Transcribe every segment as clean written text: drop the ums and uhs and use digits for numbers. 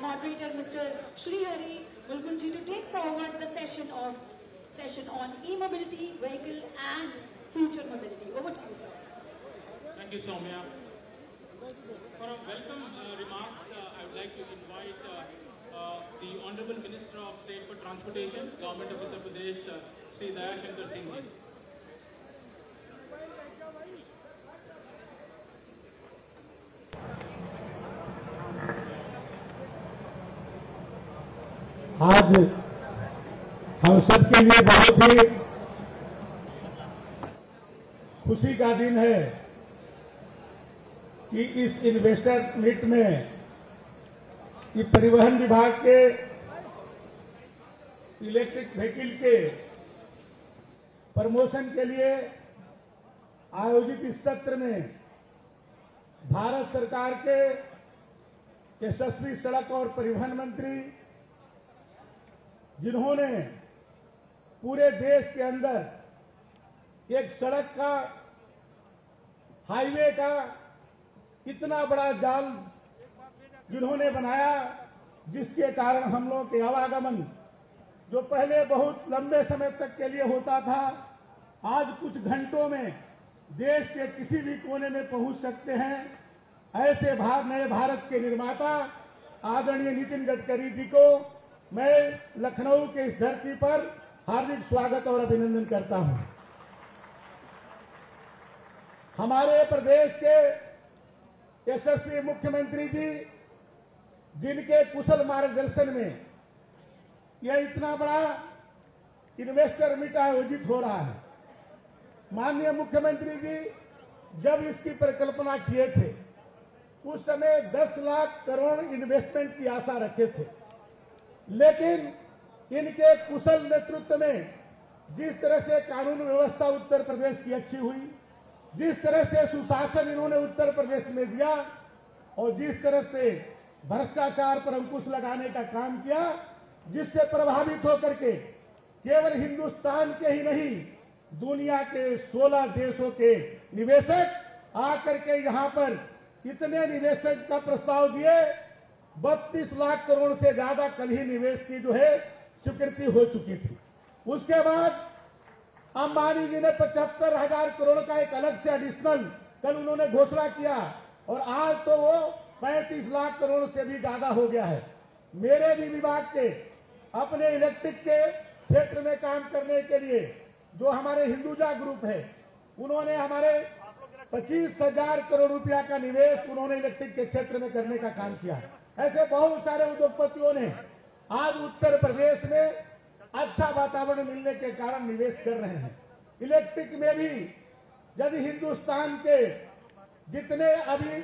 moderator Mr. Srihari will continue to take forward the session on e-mobility, vehicle and future mobility. Over to you, sir. Thank you, Soumya. For a welcome remarks, I would like to invite the Honorable Minister of State for Transportation, Government of Uttar Pradesh, Shri Dayashankar Singh ji. आज हम सबके लिए बहुत ही खुशी का दिन है कि इस इन्वेस्टर मीट में कि परिवहन विभाग के इलेक्ट्रिक व्हीकल के प्रमोशन के लिए आयोजित इस सत्र में भारत सरकार के यशस्वी सड़क और परिवहन मंत्री, जिन्होंने पूरे देश के अंदर एक सड़क का, हाईवे का इतना बड़ा जाल जिन्होंने बनाया, जिसके कारण हम लोग के आवागमन जो पहले बहुत लंबे समय तक के लिए होता था, आज कुछ घंटों में देश के किसी भी कोने में पहुंच सकते हैं। ऐसे नए भारत के निर्माता आदरणीय नितिन गडकरी जी को मैं लखनऊ के इस धरती पर हार्दिक स्वागत और अभिनंदन करता हूं। हमारे प्रदेश के यशस्वी मुख्यमंत्री जी, जिनके कुशल मार्गदर्शन में यह इतना बड़ा इन्वेस्टर मीट आयोजित हो रहा है। माननीय मुख्यमंत्री जी जब इसकी परिकल्पना किए थे, उस समय 10 लाख करोड़ इन्वेस्टमेंट की आशा रखे थे, लेकिन इनके कुशल नेतृत्व में जिस तरह से कानून व्यवस्था उत्तर प्रदेश की अच्छी हुई, जिस तरह से सुशासन इन्होंने उत्तर प्रदेश में दिया और जिस तरह से भ्रष्टाचार पर अंकुश लगाने का काम किया, जिससे प्रभावित होकर के केवल हिंदुस्तान के ही नहीं, दुनिया के 16 देशों के निवेशक आकर के यहाँ पर इतने निवेशक का प्रस्ताव दिए। 32 लाख करोड़ से ज्यादा कल ही निवेश की जो है स्वीकृति हो चुकी थी। उसके बाद अंबानी जी ने 75,000 करोड़ का एक अलग से एडिशनल कल उन्होंने घोषणा किया और आज तो वो 35 लाख करोड़ से भी ज्यादा हो गया है। मेरे भी विभाग के अपने इलेक्ट्रिक के क्षेत्र में काम करने के लिए जो हमारे हिंदुजा ग्रुप है, उन्होंने हमारे 25,000 करोड़ रुपया का निवेश उन्होंने इलेक्ट्रिक के क्षेत्र में करने का काम किया। ऐसे बहुत सारे उद्योगपतियों ने आज उत्तर प्रदेश में अच्छा वातावरण मिलने के कारण निवेश कर रहे हैं। इलेक्ट्रिक में भी यदि हिंदुस्तान के जितने अभी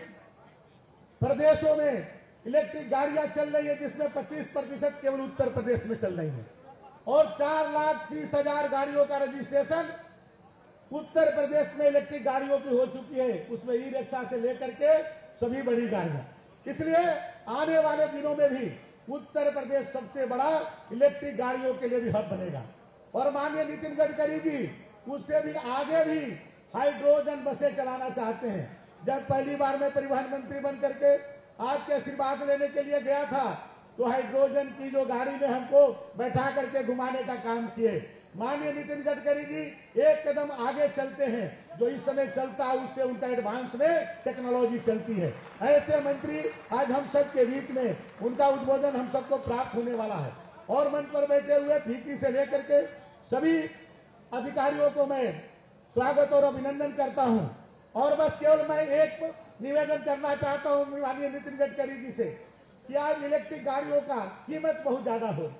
प्रदेशों में इलेक्ट्रिक गाड़ियां चल रही है, जिसमें 25% केवल उत्तर प्रदेश में चल रही है और 4,30,000 गाड़ियों का रजिस्ट्रेशन उत्तर प्रदेश में इलेक्ट्रिक गाड़ियों की हो चुकी है, उसमें ई रिक्शा से लेकर के सभी बड़ी गाड़ियां। इसलिए आने वाले दिनों में भी उत्तर प्रदेश सबसे बड़ा इलेक्ट्रिक गाड़ियों के लिए भी हब बनेगा और माननीय नितिन गडकरी जी उससे भी आगे भी हाइड्रोजन बसें चलाना चाहते हैं। जब पहली बार मैं परिवहन मंत्री बन करके आपके आशीर्वाद लेने के लिए गया था, तो हाइड्रोजन की जो गाड़ी में हमको बैठा करके घुमाने का काम किए। माननीय नितिन गडकरी जी एक कदम आगे चलते हैं, जो इस समय चलता है उससे उनका एडवांस में टेक्नोलॉजी चलती है। ऐसे मंत्री आज हम सब के बीच में, उनका उद्बोधन हम सबको प्राप्त होने वाला है और मंच पर बैठे हुए फीकी से लेकर के सभी अधिकारियों को मैं स्वागत और अभिनंदन करता हूं। और बस केवल मैं एक निवेदन करना चाहता हूं माननीय नितिन गडकरी जी से कि आज इलेक्ट्रिक गाड़ियों का कीमत बहुत ज्यादा हो।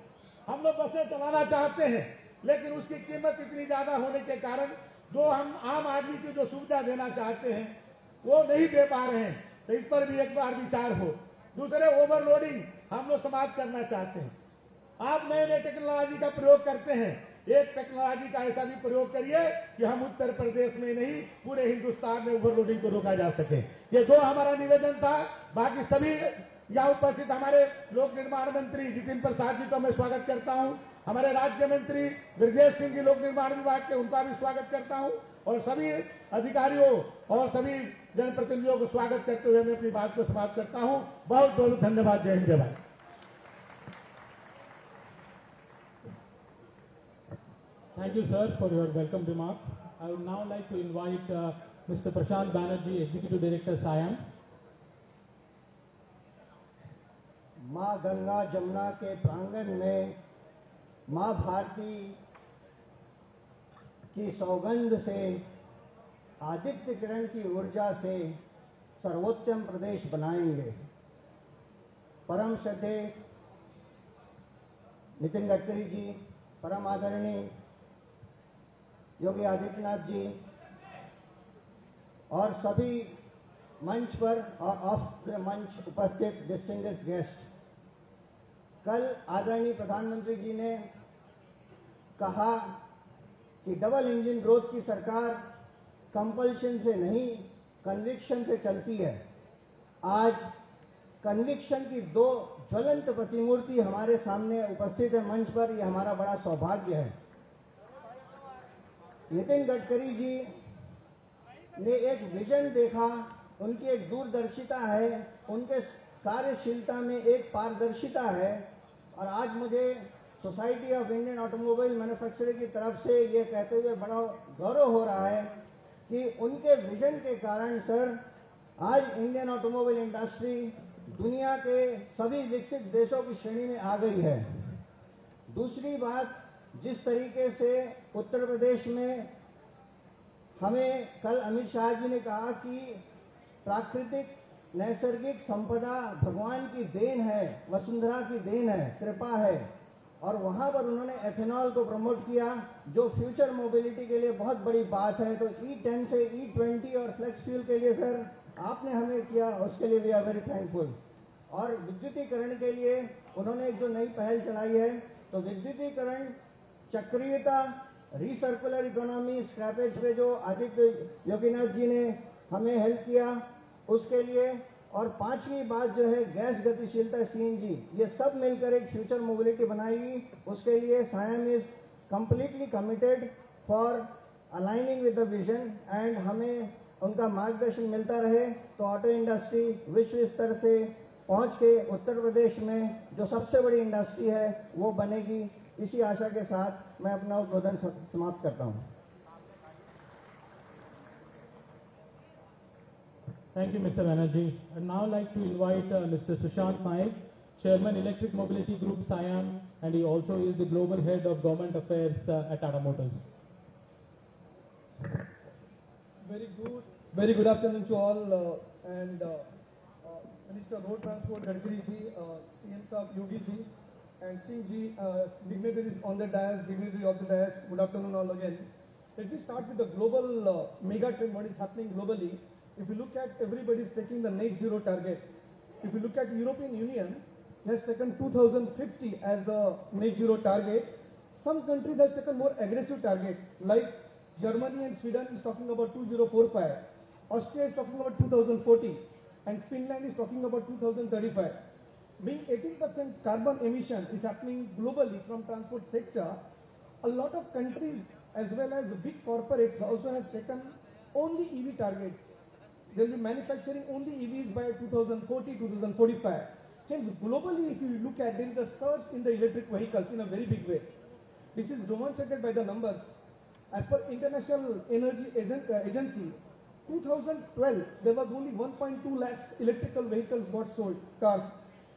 हम लोग बसें चलाना चाहते हैं, लेकिन उसकी कीमत इतनी ज्यादा होने के कारण जो हम आम आदमी की जो सुविधा देना चाहते हैं वो नहीं दे पा रहे हैं, तो इस पर भी एक बार विचार हो। दूसरे, ओवरलोडिंग हम लोग समाप्त करना चाहते हैं। आप नए नए टेक्नोलॉजी का प्रयोग करते हैं, एक टेक्नोलॉजी का ऐसा भी प्रयोग करिए कि हम उत्तर प्रदेश में नहीं पूरे हिंदुस्तान में ओवरलोडिंग को रोका जा सके। ये दो हमारा निवेदन था। बाकी सभी यहाँ उपस्थित हमारे लोक निर्माण मंत्री जितिन प्रसाद जी का मैं स्वागत करता हूँ, हमारे राज्य मंत्री ब्रजेश सिंह जी लोक निर्माण विभाग के, उनका भी स्वागत करता हूँ और सभी अधिकारियों और सभी जनप्रतिनिधियों को स्वागत करते हुए मैं अपनी बात को समाप्त करता हूँ। बहुत बहुत धन्यवाद। जय हिंद, जय Bharat. Thank you, sir, for your welcome remarks. I would now like to invite Mr. Prashant Banerjee, Executive Director, SIAM. माँ गंगा जमुना के प्रांगण में माँ भारती की सौगंध से आदित्य किरण की ऊर्जा से सर्वोत्तम प्रदेश बनाएंगे। परम श्रद्धेय नितिन गडकरी जी, परम आदरणीय योगी आदित्यनाथ जी और सभी मंच पर और ऑफ द मंच उपस्थित डिस्टिंग्विश्ड गेस्ट, कल आदरणीय प्रधानमंत्री जी ने कहा कि डबल इंजन ग्रोथ की सरकार कंपल्शन से नहीं, कन्विक्शन से चलती है। आज कन्विक्शन की दो ज्वलंत प्रतिमूर्ति हमारे सामने उपस्थित है मंच पर, यह हमारा बड़ा सौभाग्य है। नितिन गडकरी जी ने एक विजन देखा, उनकी एक दूरदर्शिता है, उनके कार्यशीलता में एक पारदर्शिता है और आज मुझे society of Indian automobile manufacturer की तरफ से ये कहते हुए बड़ा गौरव हो रहा है कि उनके विजन के कारण सर आज इंडियन ऑटोमोबाइल इंडस्ट्री दुनिया के सभी विकसित देशों की श्रेणी में आ गई है। दूसरी बात, जिस तरीके से उत्तर प्रदेश में हमें कल अमित शाह जी ने कहा कि प्राकृतिक नैसर्गिक संपदा भगवान की देन है, वसुंधरा की देन है, कृपा है, और वहाँ पर उन्होंने एथेनॉल को प्रमोट किया जो फ्यूचर मोबिलिटी के लिए बहुत बड़ी बात है। तो E10 से E20 और फ्लेक्स फ्यूल के लिए सर आपने हमें किया, उसके लिए वी आर वेरी थैंकफुल। और विद्युतीकरण के लिए उन्होंने एक जो नई पहल चलाई है, तो विद्युतीकरण, चक्रीयता, रिसर्कुलर इकोनॉमी, स्क्रैपेज पे जो आदित्य योगीनाथ जी ने हमें हेल्प किया उसके लिए, और पांचवी बात जो है गैस गतिशीलता CNG, ये सब मिलकर एक फ्यूचर मोबिलिटी बनाएगी। उसके लिए SIAM is completely committed for aligning with the vision and हमें उनका मार्गदर्शन मिलता रहे तो ऑटो इंडस्ट्री विश्व स्तर से पहुंच के उत्तर प्रदेश में जो सबसे बड़ी इंडस्ट्री है वो बनेगी। इसी आशा के साथ मैं अपना उद्बोधन समाप्त करता हूं। Thank you, Mr. Banerjee. I'd now like to invite Mr. Sushant Naik, Chairman Electric Mobility Group SIAM, and he also is the Global Head of Government Affairs at Tata Motors. Very good afternoon to all, and Minister Road Transport Gadkari ji, CM Saab Yogi ji, and Singh ji, dignitaries on the dais, dignitaries of the dais. Good afternoon all again. Let me start with the global mega trend, what is happening globally. If you look at, everybody is taking the net zero target. If you look at European Union, has taken 2050 as a net zero target. Some countries have taken more aggressive target, like Germany and Sweden is talking about 2045. Austria is talking about 2040. And Finland is talking about 2035. Being 18% carbon emission is happening globally from transport sector, a lot of countries as well as big corporates also has taken only EV targets. They will be manufacturing only EVs by 2040, 2045. Hence, globally, if you look at, there is a surge in the electric vehicles in a very big way. This is demonstrated by the numbers. As per International Energy Agency, 2012, there was only 1.2 lakhs electrical vehicles got sold, cars.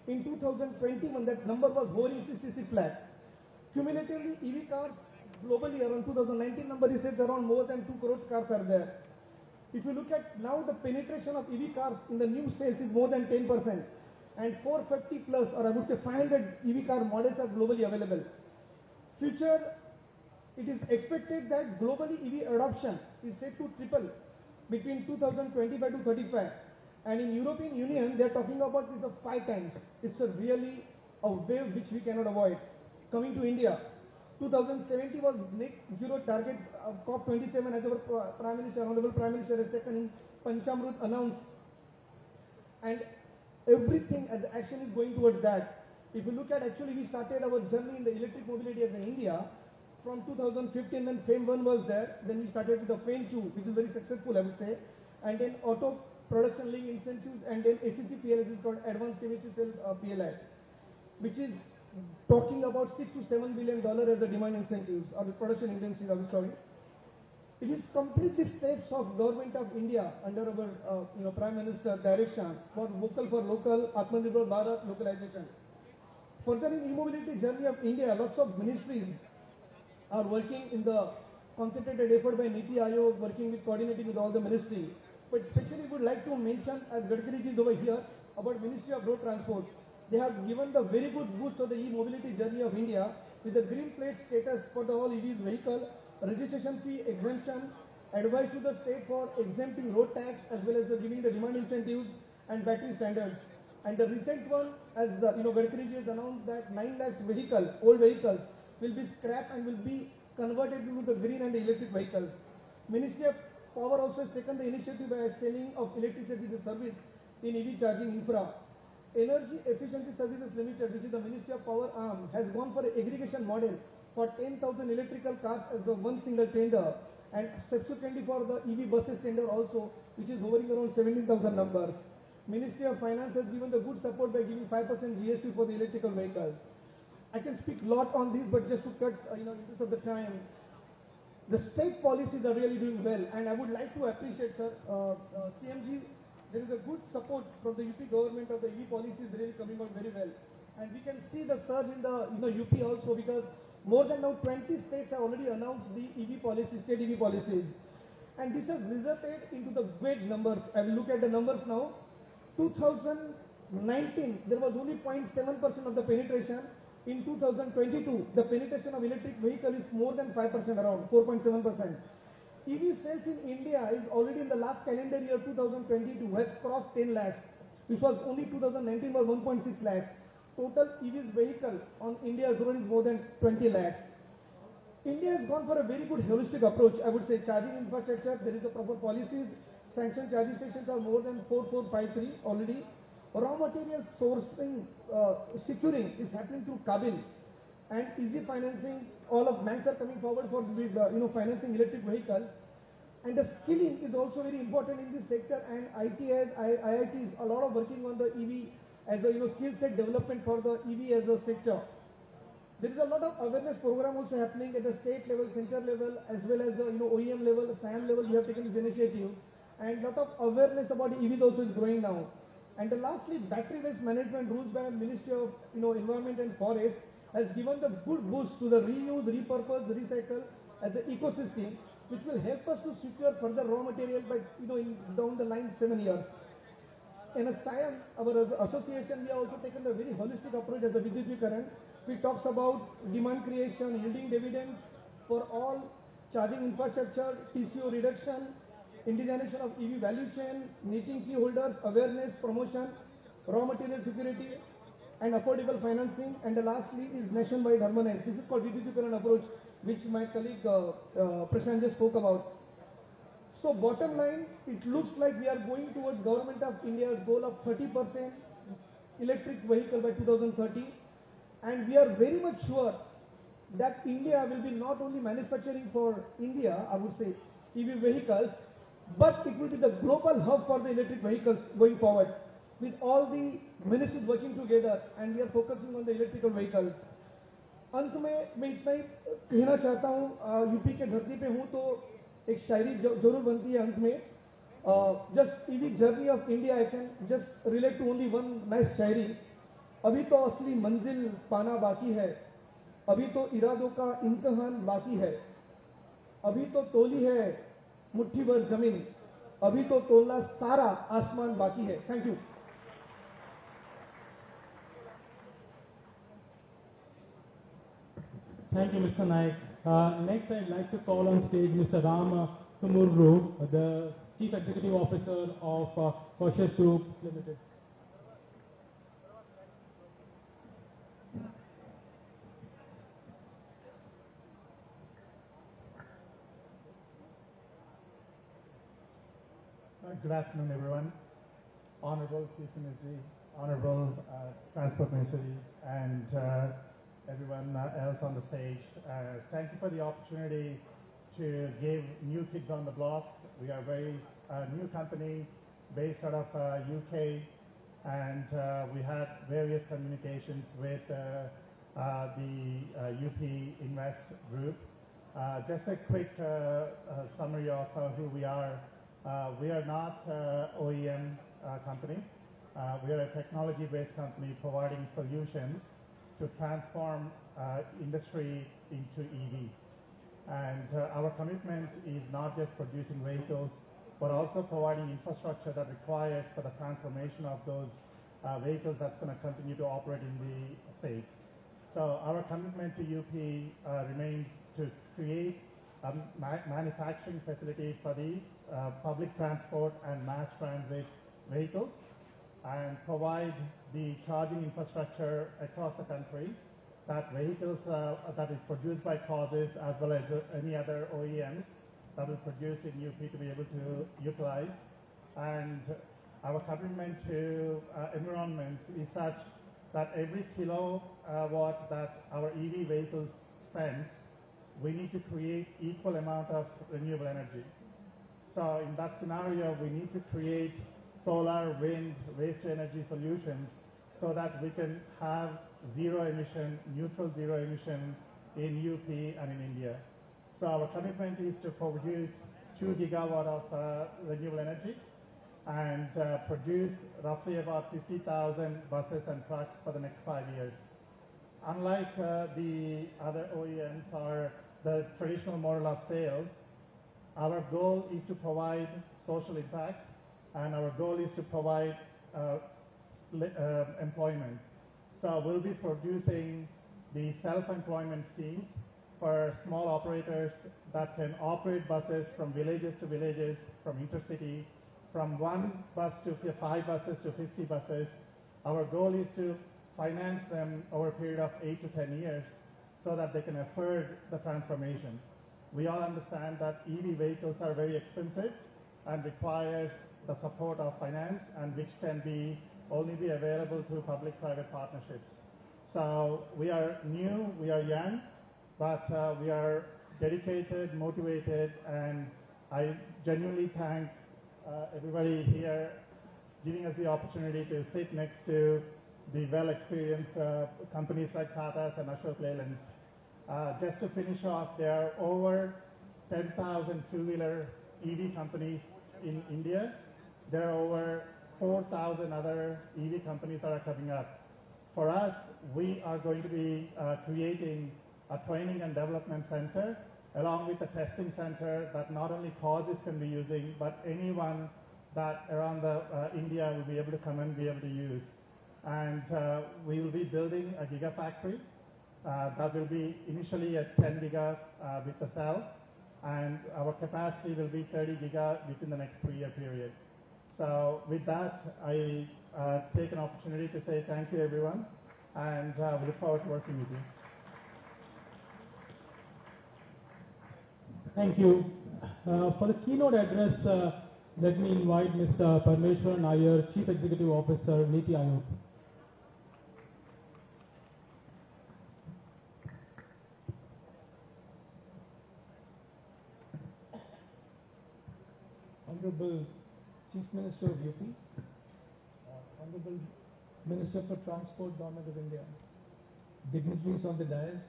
In 2021, that number was hovering 66 lakh. Cumulatively, EV cars globally around 2019 number, he says around more than 2 crores cars are there. If you look at now, the penetration of EV cars in the new sales is more than 10%. And 450 plus, or I would say 500 EV car models are globally available. Future, it is expected that globally EV adoption is set to triple between 2025 to 35. And in European Union, they are talking about this of 5 times. It's a really a wave which we cannot avoid. Coming to India, 2070 was net zero target of COP27 as our Prime Minister, Honorable Prime Minister has taken in Panchamrut announced. And everything as action is going towards that. If you look at, actually we started our journey in the electric mobility as in India from 2015 when FAME 1 was there. Then we started with the FAME 2, which is very successful, I would say. And then auto production link incentives, and then ACC PLI, which is called Advanced Chemistry Cell PLI, which is talking about $6 to $7 billion as the demand incentives or the production incentives. Sorry, it is completely steps of government of India under our Prime Minister direction for vocal for local, Atmanirbhar Bharat localization. Further, in e-mobility journey of India, lots of ministries are working in the concentrated effort by Niti Aayog, working with coordinating with all the ministry. But especially would like to mention, as Gadkari ji is over here, about Ministry of Road Transport. They have given the very good boost to the e-mobility journey of India with the green plate status for the all EVs vehicle, registration fee exemption, advice to the state for exempting road tax as well as giving the demand incentives and battery standards. And the recent one, as Gadkari ji has announced that 9 lakhs old vehicles will be scrapped and will be converted into the green and electric vehicles. Ministry of Power also has taken the initiative by selling of electricity to service in EV charging infra. Energy Efficiency Services Limited, which is the Ministry of Power arm, has gone for an aggregation model for 10,000 electrical cars as a one single tender, and subsequently for the EV buses tender also, which is hovering around 17,000 numbers. Ministry of Finance has given the good support by giving 5% GST for the electrical vehicles. I can speak a lot on this, but just to cut, interest of the time, the state policies are really doing well, and I would like to appreciate, sir, CMG. There is a good support from the UP government of the EV policies really coming out very well, and we can see the surge in the UP also, because more than now 20 states have already announced the EV policies, state EV policies, and this has resulted into the great numbers. I will look at the numbers now. 2019 there was only 0.7% of the penetration. In 2022, the penetration of electric vehicle is more than 5%, around 4.7%. EV sales in India is already in the last calendar year 2022 has crossed 10 lakhs, which was only 2019 was 1.6 lakhs. Total EVs vehicle on India's road is more than 20 lakhs. India has gone for a very good holistic approach. I would say charging infrastructure, there is a proper policies. Sanctioned charging stations are more than 4,453 already. Raw material sourcing, securing is happening through Kabil, and easy financing. All of banks are coming forward for financing electric vehicles, and the skilling is also very important in this sector. And ITIs, IITs, a lot of working on the EV as a skill set development for the EV as a sector. There is a lot of awareness program also happening at the state level, center level, as well as the OEM level, SAM level. We have taken this initiative, and lot of awareness about EVs also is growing now. And lastly, battery waste management rules by Ministry of Environment and Forest has given the good boost to the reuse, repurpose, recycle as an ecosystem, which will help us to secure further raw material by down the line 7 years. In a SIAM, our association, we have also taken a very holistic approach as a Vidyutikkaran. We talks about demand creation, yielding dividends for all charging infrastructure, TCO reduction, indigenization of EV value chain, meeting key holders, awareness, promotion, raw material security, and affordable financing. And lastly is nationwide harmonized. This is called Vidyutikkaran approach, which my colleague Prashant just spoke about. So bottom line, it looks like we are going towards Government of India's goal of 30% electric vehicle by 2030. And we are very much sure that India will be not only manufacturing for India, I would say, EV vehicles, but it will be the global hub for the electric vehicles going forward, with all the ministries working together, and we are focusing on the electrical vehicles. अंत में मैं इतना ही कहना चाहता हूँ, UP के धरती पे हूँ तो एक शायरी जरूर बनती है अंत में. Just EV journey of India, I can just relate to only one nice शायरी. अभी तो असली मंजिल पाना बाकी है, अभी तो इरादों का इम्तिहान बाकी है, अभी तो तोली है मुट्ठी भर जमीन, अभी तो तोलना सारा आसमान बाकी है. Thank you. Thank you, Mr. Naik. Next, I'd like to call on stage Mr. Ram Tumurru, the Chief Executive Officer of Cautious Group Limited. Good afternoon, everyone. Honorable Chief Ministry, Honorable Transport Ministry, and everyone else on the stage. Thank you for the opportunity to give New Kids on the Block. We are a very new company based out of UK, and we had various communications with the UP Invest Group. Just a quick summary of who we are. We are not OEM company. We are a technology-based company providing solutions to transform industry into EV. And our commitment is not just producing vehicles, but also providing infrastructure that requires for the transformation of those vehicles that's going to continue to operate in the state. So our commitment to UP remains to create a manufacturing facility for the public transport and mass transit vehicles and provide the charging infrastructure across the country that vehicles that is produced by causes as well as any other OEMs that will produce in UP to be able to utilize. And our commitment to environment is such that every kilowatt that our EV vehicles spends, we need to create equal amount of renewable energy. So in that scenario, we need to create solar, wind, waste energy solutions so that we can have zero emission, neutral zero emission in UP and in India. So our commitment is to produce 2 gigawatt of renewable energy and produce roughly about 50,000 buses and trucks for the next 5 years. Unlike the other OEMs or the traditional model of sales, our goal is to provide social impact, and our goal is to provide employment. So we'll be producing the self-employment schemes for small operators that can operate buses from villages to villages, from intercity, from 1 bus to 5 buses to 50 buses. Our goal is to finance them over a period of 8 to 10 years so that they can afford the transformation. We all understand that EV vehicles are very expensive and requires the support of finance, and which can only be available through public-private partnerships. So we are new, we are young, but we are dedicated, motivated, and I genuinely thank everybody here giving us the opportunity to sit next to the well-experienced companies like Tata's and Ashok Leyland's. Just to finish off, there are over 10,000 two-wheeler EV companies in India. There are over 4,000 other EV companies that are coming up. For us, we are going to be creating a training and development center along with a testing center that not only causes can be using, but anyone that around India will be able to come and be able to use. And we will be building a gigafactory that will be initially at 10 giga with the cell, and our capacity will be 30 giga within the next 3-year period. So with that, I take an opportunity to say thank you, everyone, and we look forward to working with you. Thank you. For the keynote address, let me invite Mr. Parmeshwaran Iyer, Chief Executive Officer, Niti Aayog. Honorable Chief Minister of UP, Honorable Minister for Transport, Government of India, dignitaries on the dais,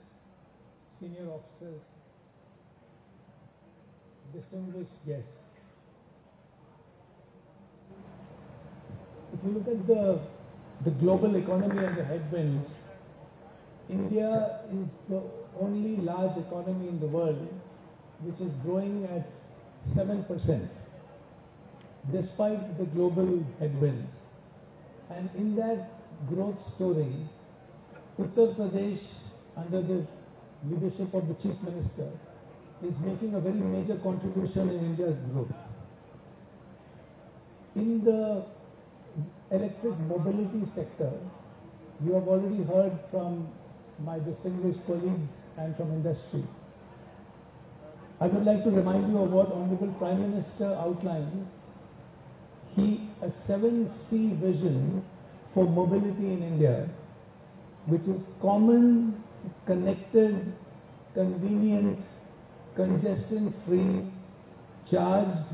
senior officers, distinguished guests. If you look at the global economy and the headwinds, India is the only large economy in the world which is growing at 7%, despite the global headwinds. And in that growth story, Uttar Pradesh, under the leadership of the Chief Minister, is making a very major contribution in India's growth. In the electric mobility sector, you have already heard from my distinguished colleagues and from industry. I would like to remind you of what Honorable Prime Minister outlined. A 7C vision for mobility in India, which is common, connected, convenient, congestion-free, charged,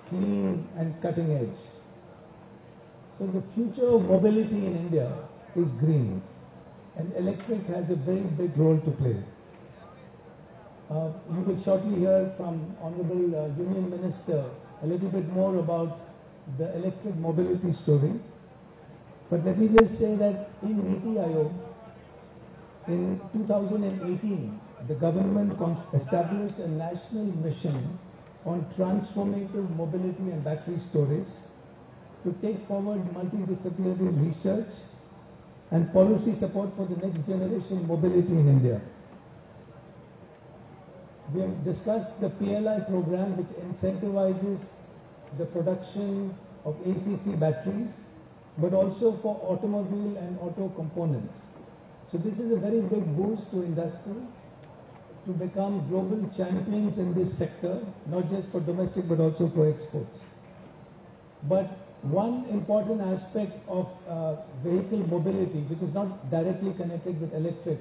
clean, and cutting edge. So the future of mobility in India is green. and electric has a very big role to play. You will shortly hear from Honorable Union Minister a little bit more about the electric mobility story. But let me just say that in NITI Aayog, in 2018, the government established a national mission on transformative mobility and battery storage to take forward multidisciplinary research and policy support for the next generation mobility in India. We have discussed the PLI program, which incentivizes the production of ACC batteries, but also for automobile and auto components. So this is a very big boost to industry to become global champions in this sector, not just for domestic but also for exports. But one important aspect of vehicle mobility, which is not directly connected with electric,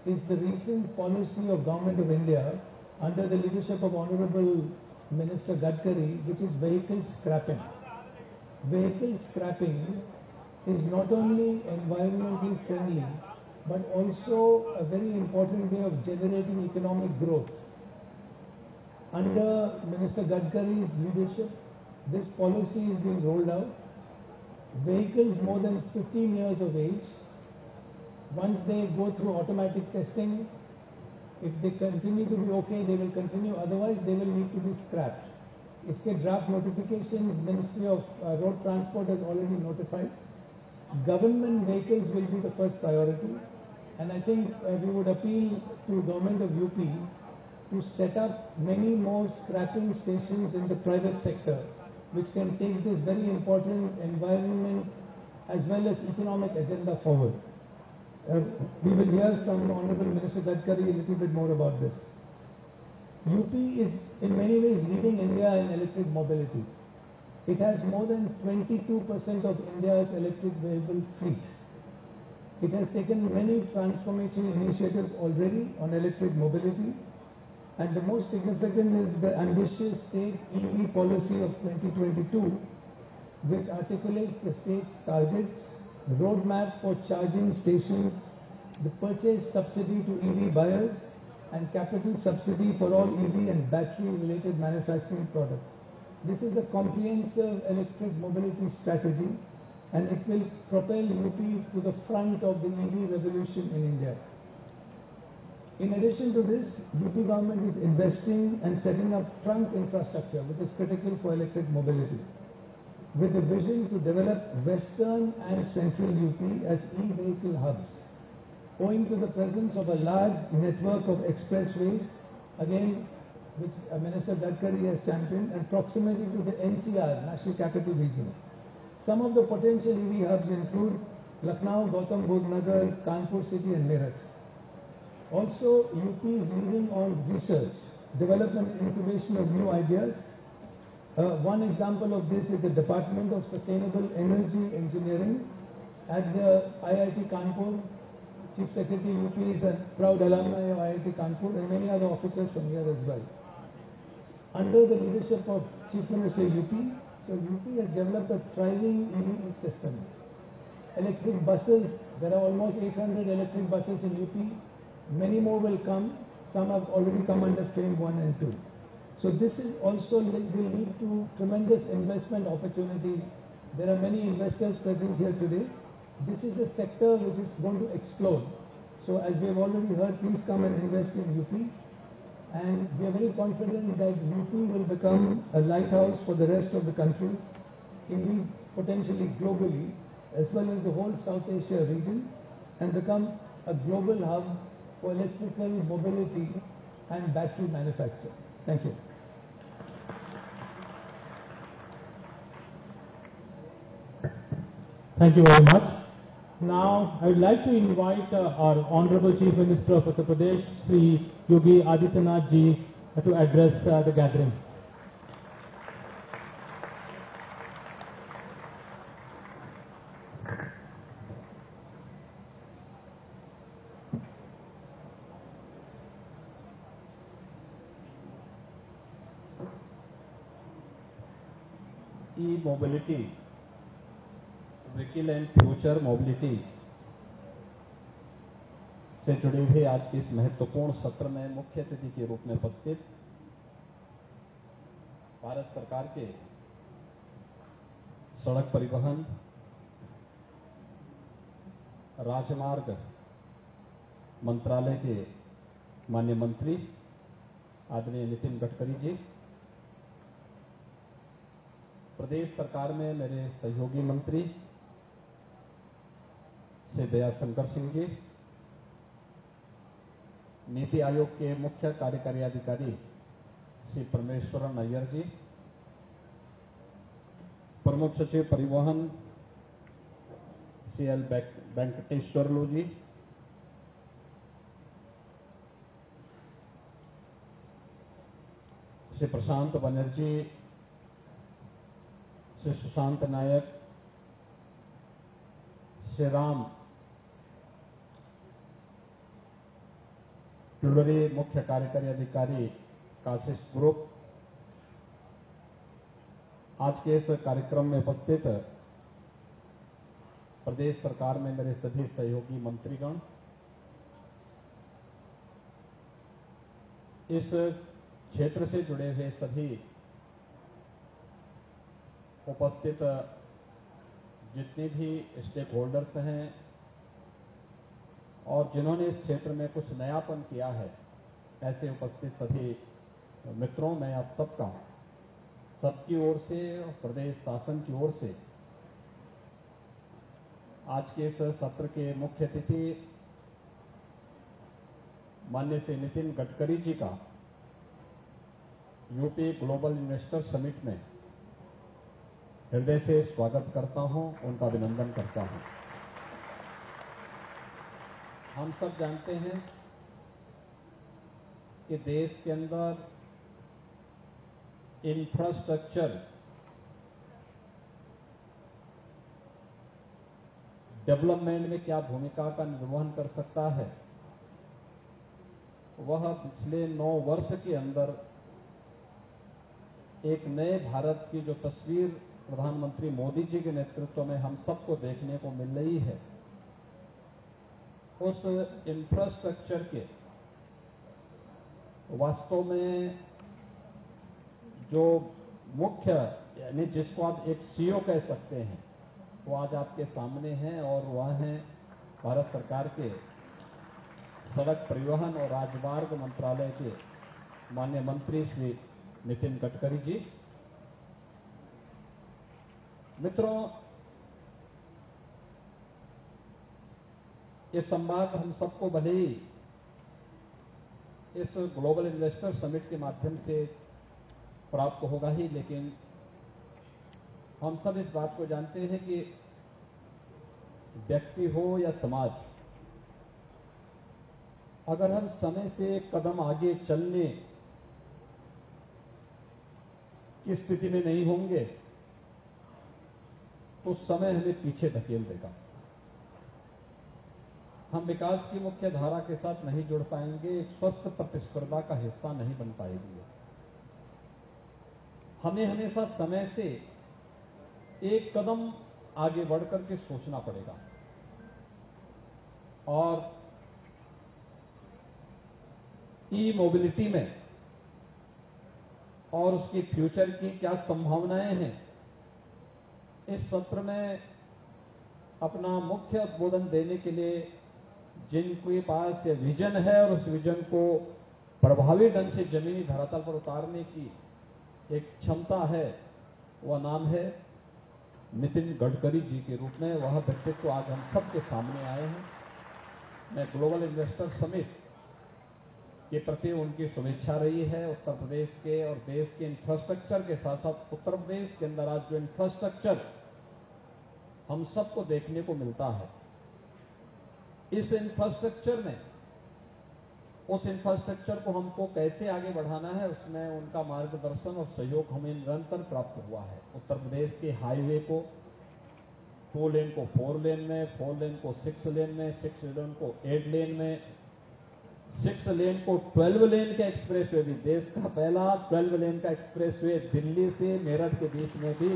is the recent policy of Government of India under the leadership of Honorable Minister Gadkari, which is vehicle scrapping. Vehicle scrapping is not only environmentally friendly, but also a very important way of generating economic growth. Under Minister Gadkari's leadership, this policy is being rolled out. Vehicles more than 15 years of age, once they go through automatic testing, if they continue to be okay, they will continue, otherwise they will need to be scrapped. Iske draft notifications, Ministry of Road Transport has already notified. Government vehicles will be the first priority, and I think we would appeal to Government of UP to set up many more scrapping stations in the private sector, which can take this very important environment as well as economic agenda forward. We will hear from Honorable Minister Gadkari a little bit more about this. UP is in many ways leading India in electric mobility. It has more than 22% of India's electric vehicle fleet. It has taken many transformation initiatives already on electric mobility, and the most significant is the ambitious state EV policy of 2022, which articulates the state's targets, roadmap for charging stations, the purchase subsidy to EV buyers, and capital subsidy for all EV and battery-related manufacturing products. This is a comprehensive electric mobility strategy, and it will propel UP to the front of the EV revolution in India. In addition to this, UP government is investing and setting up trunk infrastructure, which is critical for electric mobility, with a vision to develop Western and Central UP as e-vehicle hubs, owing to the presence of a large network of expressways, again, which Minister Gadkari has championed, and proximity to the NCR, National Capital Region. Some of the potential EV hubs include Lucknow, Gautam Budh Nagar, Kanpur City and Meerut. Also, UP is leading on research, development and incubation of new ideas. One example of this is the Department of Sustainable Energy Engineering at the IIT Kanpur. Chief Secretary UP is a proud alumni of IIT Kanpur, and many other officers from here as well. Under the leadership of Chief Minister UP, so UP has developed a thriving EV system. Electric buses, there are almost 800 electric buses in UP. Many more will come. Some have already come under FAME 1 and 2. So this is also will lead to tremendous investment opportunities. There are many investors present here today. This is a sector which is going to explode. So as we have already heard, please come and invest in UP. And we are very confident that UP will become a lighthouse for the rest of the country, indeed potentially globally, as well as the whole South Asia region, and become a global hub for electrical mobility and battery manufacture. Thank you. Thank you very much. Now, I would like to invite our Honorable Chief Minister of Uttar Pradesh, Sri Yogi Adityanath Ji, to address the gathering. E-mobility, vehicle and future mobility. से जुड़े हुए आज के इस महत्वपूर्ण सत्र में मुख्य अतिथि के रूप में उपस्थित भारत सरकार के सड़क परिवहन, राजमार्ग मंत्रालय के माननीय मंत्री आदरणीय नितिन गडकरी जी, प्रदेश सरकार में मेरे सहयोगी मंत्री श्री दयाशंकर सिंह जी, नीति आयोग के मुख्य कार्यकारी अधिकारी श्री परमेश्वरन अय्यर जी, प्रमुख सचिव परिवहन श्री एल वेंकटेश्वरलू जी, श्री प्रशांत बनर्जी, श्री सुशांत नायक, श्री राम टुलरी, मुख्य कार्यकारी अधिकारी काशिश ग्रुप, आज के इस कार्यक्रम में उपस्थित प्रदेश सरकार में मेरे सभी सहयोगी मंत्रीगण, इस क्षेत्र से जुड़े हुए सभी उपस्थित जितने भी स्टेक होल्डर्स हैं और जिन्होंने इस क्षेत्र में कुछ नयापन किया है, ऐसे उपस्थित सभी मित्रों, मैं आप सबकी ओर से और प्रदेश शासन की ओर से आज के इस सत्र के मुख्य अतिथि माननीय श्री नितिन गडकरी जी का यूपी ग्लोबल इन्वेस्टर समिट में हृदय से स्वागत करता हूं, उनका अभिनंदन करता हूं। हम सब जानते हैं कि देश के अंदर इंफ्रास्ट्रक्चर डेवलपमेंट में क्या भूमिका का निर्वहन कर सकता है, वह पिछले 9 वर्ष के अंदर एक नए भारत की जो तस्वीर प्रधानमंत्री मोदी जी के नेतृत्व में हम सबको देखने को मिल रही है, उस इंफ्रास्ट्रक्चर के वास्तव में जो मुख्य यानी जिसको आप एक सीईओ कह सकते हैं, वो आज आपके सामने हैं और वह हैं भारत सरकार के सड़क परिवहन और राजमार्ग मंत्रालय के माननीय मंत्री श्री नितिन गडकरी जी। मित्रों, ये संवाद हम सबको भले ही इस ग्लोबल इन्वेस्टर समिट के माध्यम से प्राप्त होगा ही, लेकिन हम सब इस बात को जानते हैं कि व्यक्ति हो या समाज, अगर हम समय से एक कदम आगे चलने की स्थिति में नहीं होंगे तो समय हमें पीछे धकेल देगा। हम विकास की मुख्य धारा के साथ नहीं जुड़ पाएंगे, एक स्वस्थ प्रतिस्पर्धा का हिस्सा नहीं बन पाएगी। हमें हमेशा समय से एक कदम आगे बढ़कर के सोचना पड़ेगा और ई मोबिलिटी में और उसकी फ्यूचर की क्या संभावनाएं हैं, इस सत्र में अपना मुख्य उद्बोधन देने के लिए जिनके पास ये विजन है और उस विजन को प्रभावी ढंग से जमीनी धरातल पर उतारने की एक क्षमता है, वह नाम है नितिन गडकरी जी के रूप में वह व्यक्तित्व आज हम सबके सामने आए हैं। मैं ग्लोबल इन्वेस्टर समिट के प्रति उनकी शुभेच्छा रही है। उत्तर प्रदेश के और देश के इंफ्रास्ट्रक्चर के साथ साथ उत्तर प्रदेश के अंदर आज जो इंफ्रास्ट्रक्चर हम सबको देखने को मिलता है, इस इंफ्रास्ट्रक्चर में उस इंफ्रास्ट्रक्चर को हमको कैसे आगे बढ़ाना है, उसमें उनका मार्गदर्शन और सहयोग हमें निरंतर प्राप्त हुआ है। उत्तर प्रदेश के हाईवे को 2 लेन को 4 लेन में, 4 लेन को 6 लेन में, 6 लेन को 8 लेन में, 6 लेन को 12 लेन का एक्सप्रेसवे भी, देश का पहला 12 लेन का एक्सप्रेसवे दिल्ली से मेरठ के बीच में भी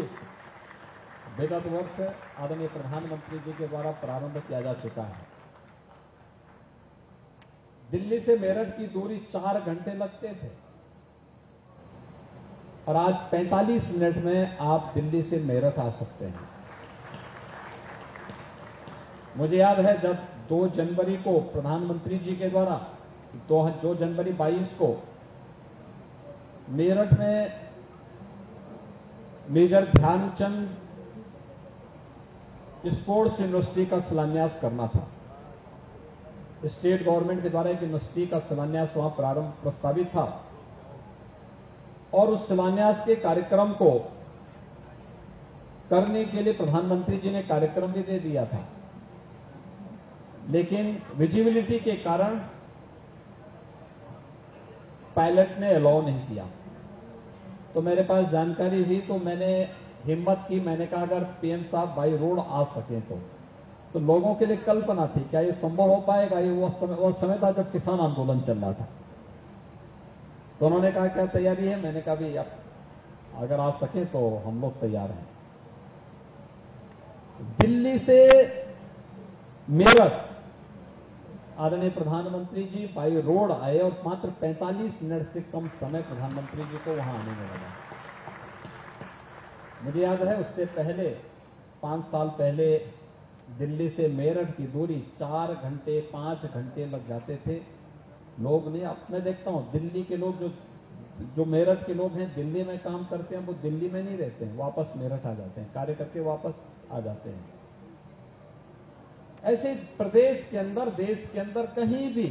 विगत वर्ष आदरणीय प्रधानमंत्री जी के द्वारा प्रारंभ किया जा चुका है। दिल्ली से मेरठ की दूरी 4 घंटे लगते थे और आज 45 मिनट में आप दिल्ली से मेरठ आ सकते हैं। मुझे याद है जब 2 जनवरी को प्रधानमंत्री जी के द्वारा 2 जनवरी 22 को मेरठ में मेजर ध्यानचंद स्पोर्ट्स यूनिवर्सिटी का शिलान्यास करना था। स्टेट गवर्नमेंट के द्वारा एक यूनिवर्सिटी का शिलान्यास वहां प्रारंभ प्रस्तावित था और उस शिलान्यास के कार्यक्रम को करने के लिए प्रधानमंत्री जी ने कार्यक्रम भी दे दिया था, लेकिन विजिबिलिटी के कारण पायलट ने अलाउ नहीं किया। तो मेरे पास जानकारी हुई तो मैंने हिम्मत की, मैंने कहा अगर पीएम साहब बाई रोड आ सकें तो लोगों के लिए कल्पना थी क्या ये संभव हो पाएगा। ये वो समय था जब किसान आंदोलन चल रहा था। तो उन्होंने कहा क्या तैयारी है, मैंने कहा भी आप अगर आ सके तो हम लोग तैयार हैं। दिल्ली से मेरठ आदरणीय प्रधानमंत्री जी बाई रोड आए और मात्र 45 मिनट से कम समय प्रधानमंत्री जी को वहां आने में लगा। मुझे याद है उससे पहले 5 साल पहले दिल्ली से मेरठ की दूरी 4 घंटे 5 घंटे लग जाते थे। लोग नहीं, अब मैं देखता हूं दिल्ली के लोग जो मेरठ के लोग हैं दिल्ली में काम करते हैं, वो दिल्ली में नहीं रहते हैं, वापस मेरठ आ जाते हैं, कार्य करके वापस आ जाते हैं। ऐसे प्रदेश के अंदर देश के अंदर कहीं भी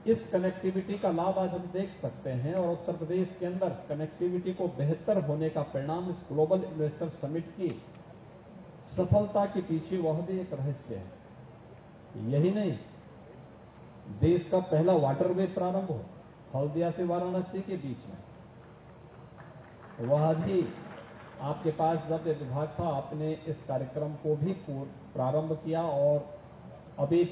इस कनेक्टिविटी का लाभ आज हम देख सकते हैं और उत्तर प्रदेश के अंदर कनेक्टिविटी को बेहतर होने का परिणाम इस ग्लोबल इन्वेस्टर समिट की सफलता के पीछे वह भी एक रहस्य है। यही नहीं, देश का पहला वाटरवे प्रारंभ हो हल्दिया से वाराणसी के बीच में, वह भी आपके पास जब विभाग था आपने इस कार्यक्रम को भी प्रारंभ किया और अभी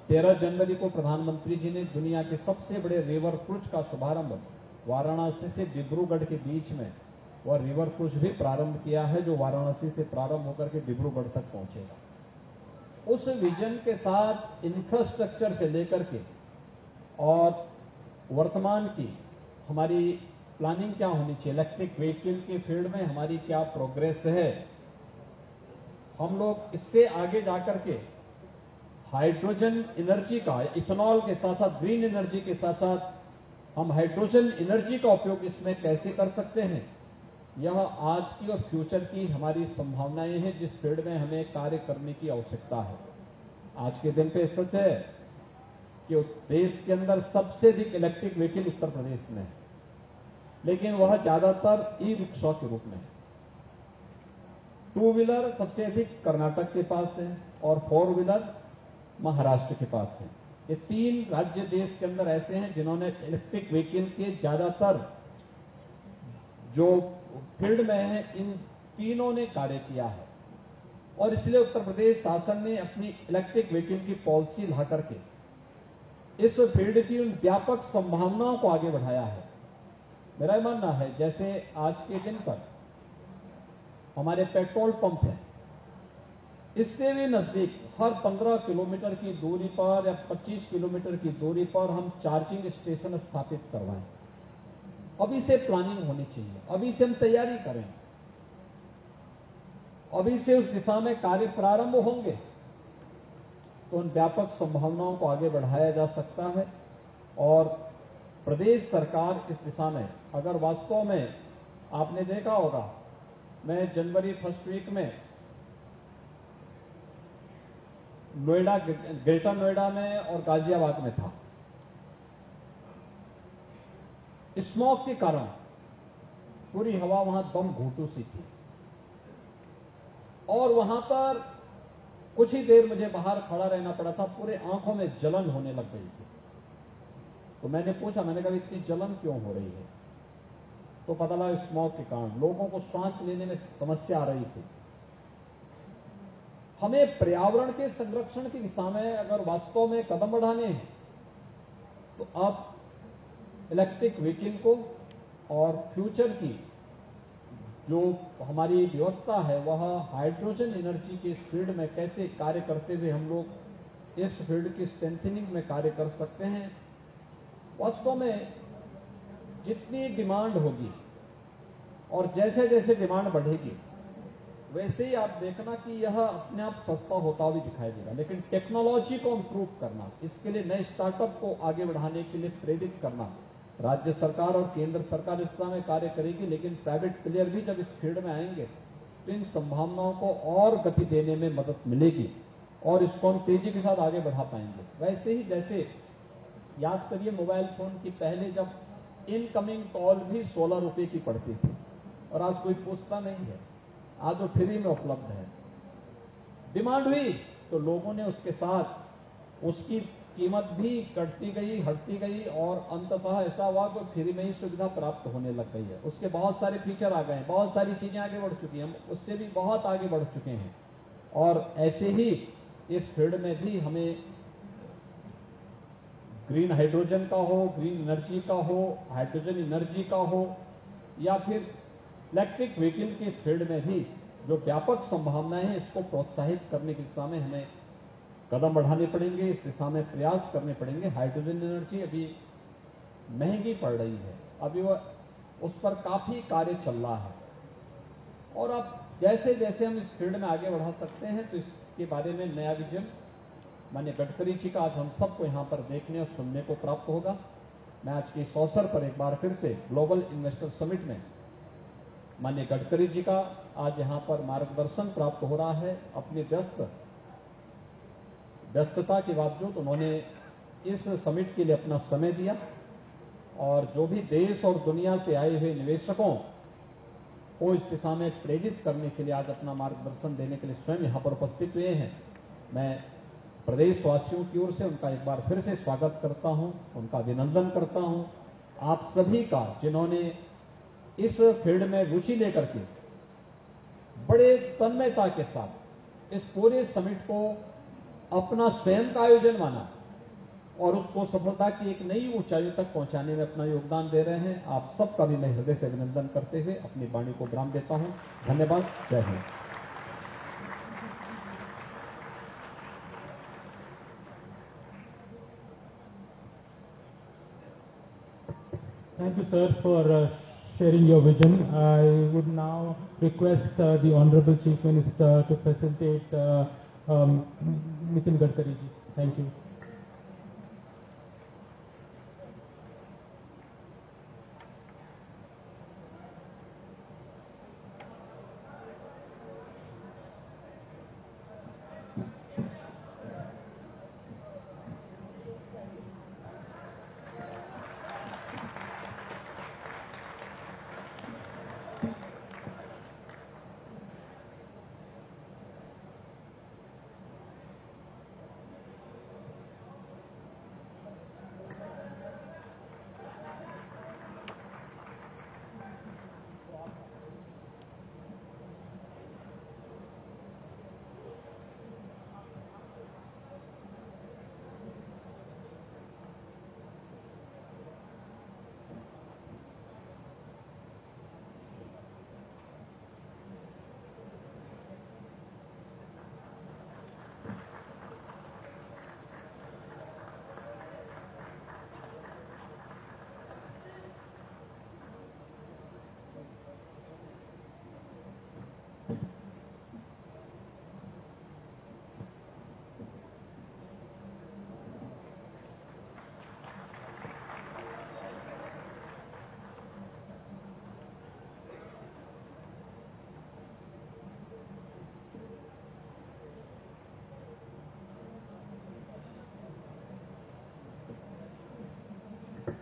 13 जनवरी को प्रधानमंत्री जी ने दुनिया के सबसे बड़े रिवर क्रूज का शुभारंभ वाराणसी से डिब्रूगढ़ के बीच में वह रिवर क्रूज भी प्रारंभ किया है, जो वाराणसी से प्रारंभ होकर के डिब्रूगढ़ तक पहुंचेगा। उस विजन के साथ इंफ्रास्ट्रक्चर से लेकर के और वर्तमान की हमारी प्लानिंग क्या होनी चाहिए, इलेक्ट्रिक व्हीकल के फील्ड में हमारी क्या प्रोग्रेस है, हम लोग इससे आगे जाकर के हाइड्रोजन एनर्जी का, इथेनॉल के साथ साथ ग्रीन एनर्जी के साथ साथ हम हाइड्रोजन एनर्जी का उपयोग इसमें कैसे कर सकते हैं, यह आज की और फ्यूचर की हमारी संभावनाएं हैं जिस फील्ड में हमें कार्य करने की आवश्यकता है। आज के दिन पे सच है कि देश के अंदर सबसे अधिक इलेक्ट्रिक व्हीकल उत्तर प्रदेश में है, लेकिन वह ज्यादातर ई रिक्शा के रूप में है। 2 व्हीलर सबसे अधिक कर्नाटक के पास है और 4 व्हीलर महाराष्ट्र के पास है। ये 3 राज्य देश के अंदर ऐसे हैं जिन्होंने इलेक्ट्रिक व्हीकल के ज्यादातर जो फील्ड में है इन तीनों ने कार्य किया है और इसलिए उत्तर प्रदेश शासन ने अपनी इलेक्ट्रिक व्हीकल की पॉलिसी ला करके इस फील्ड की उन व्यापक संभावनाओं को आगे बढ़ाया है। मेरा मानना है जैसे आज के दिन पर हमारे पेट्रोल पंप है, इससे भी नजदीक हर 15 किलोमीटर की दूरी पर या 25 किलोमीटर की दूरी पर हम चार्जिंग स्टेशन स्थापित करवाएं। अभी से प्लानिंग होनी चाहिए, अभी से हम तैयारी करें, अभी से उस दिशा में कार्य प्रारंभ होंगे तो उन व्यापक संभावनाओं को आगे बढ़ाया जा सकता है। और प्रदेश सरकार इस दिशा में अगर वास्तव में आपने देखा होगा, मैं जनवरी फर्स्ट वीक में नोएडा, ग्रेटर नोएडा में और गाजियाबाद में था। स्मॉग के कारण पूरी हवा वहां दम घुटू सी थी और वहां पर कुछ ही देर मुझे बाहर खड़ा रहना पड़ा था, पूरे आंखों में जलन होने लग गई थी। तो मैंने पूछा, मैंने कहा इतनी जलन क्यों हो रही है? तो पता लगा स्मॉग के कारण लोगों को सांस लेने में समस्या आ रही थी। हमें पर्यावरण के संरक्षण की दिशा में अगर वास्तव में कदम बढ़ाने हैं तो अब इलेक्ट्रिक व्हीकल को और फ्यूचर की जो हमारी व्यवस्था है वह हाइड्रोजन एनर्जी के इस फील्ड में कैसे कार्य करते हुए हम लोग इस फील्ड की स्ट्रेंथनिंग में कार्य कर सकते हैं। वास्तव में जितनी डिमांड होगी और जैसे जैसे डिमांड बढ़ेगी वैसे ही आप देखना कि यह अपने आप सस्ता होता हुआ दिखाई देगा। लेकिन टेक्नोलॉजी को इम्प्रूव करना, इसके लिए नए स्टार्टअप को आगे बढ़ाने के लिए प्रेरित करना, राज्य सरकार और केंद्र सरकार इस दिशा में कार्य करेगी। लेकिन प्राइवेट प्लेयर भी जब इस फील्ड में आएंगे तो इन संभावनाओं को और गति देने में मदद मिलेगी और इसको हम तेजी के साथ आगे बढ़ा पाएंगे। वैसे ही जैसे याद करिए मोबाइल फोन की पहले जब इनकमिंग कॉल भी 16 रुपए की पड़ती थी और आज कोई पूछता नहीं है, आज वो फ्री में उपलब्ध है। डिमांड हुई तो लोगों ने उसके साथ उसकी कीमत भी कटती गई, हटती गई और अंततः ऐसा हुआ कि फ्री में ही सुविधा प्राप्त होने लग गई है। उसके बहुत सारे फीचर आ गए, बहुत सारी चीजें आगे बढ़ चुकी हैं, हम उससे भी बहुत आगे बढ़ चुके हैं। और ऐसे ही इस फील्ड में भी हमें ग्रीन हाइड्रोजन का हो, ग्रीन एनर्जी का हो, हाइड्रोजन एनर्जी का हो या फिर इलेक्ट्रिक व्हीकल के इस फील्ड में भी जो व्यापक संभावनाएं हैं इसको प्रोत्साहित करने की दिशा में हमें कदम बढ़ाने पड़ेंगे, इस दिशा में प्रयास करने पड़ेंगे। हाइड्रोजन एनर्जी अभी महंगी पड़ रही है, अभी वो उस पर काफी कार्य चल रहा है और अब जैसे जैसे हम इस फील्ड में आगे बढ़ा सकते हैं तो इसके बारे में नया विजन माननीय गडकरी जी का आज हम सबको यहाँ पर देखने और सुनने को प्राप्त होगा। मैं आज के इस अवसर पर एक बार फिर से ग्लोबल इन्वेस्टर समिट में माननीय गडकरी जी का आज यहाँ पर मार्गदर्शन प्राप्त हो रहा है। अपनी व्यस्तता के बावजूद उन्होंने इस समिट के लिए अपना समय दिया और जो भी देश और दुनिया से आए हुए निवेशकों को इस दिशा में प्रेरित करने के लिए आज अपना मार्गदर्शन देने के लिए स्वयं यहाँ पर उपस्थित हुए हैं। मैं प्रदेशवासियों की ओर से उनका एक बार फिर से स्वागत करता हूं, उनका अभिनंदन करता हूं। आप सभी का जिन्होंने इस फील्ड में रुचि लेकर के बड़े तन्मयता के साथ इस पूरे समिट को अपना स्वयं का आयोजन माना और उसको सफलता की एक नई ऊंचाई तक पहुंचाने में अपना योगदान दे रहे हैं। आप सबका भी मैं हृदय से अभिनंदन करते हुए अपनी वाणी को विराम देता हूं। धन्यवाद। जय Hind. Thank you, sir, for sharing your vision. I would now request the Honorable Chief Minister to facilitate Nitin Gadkari ji. Thank you.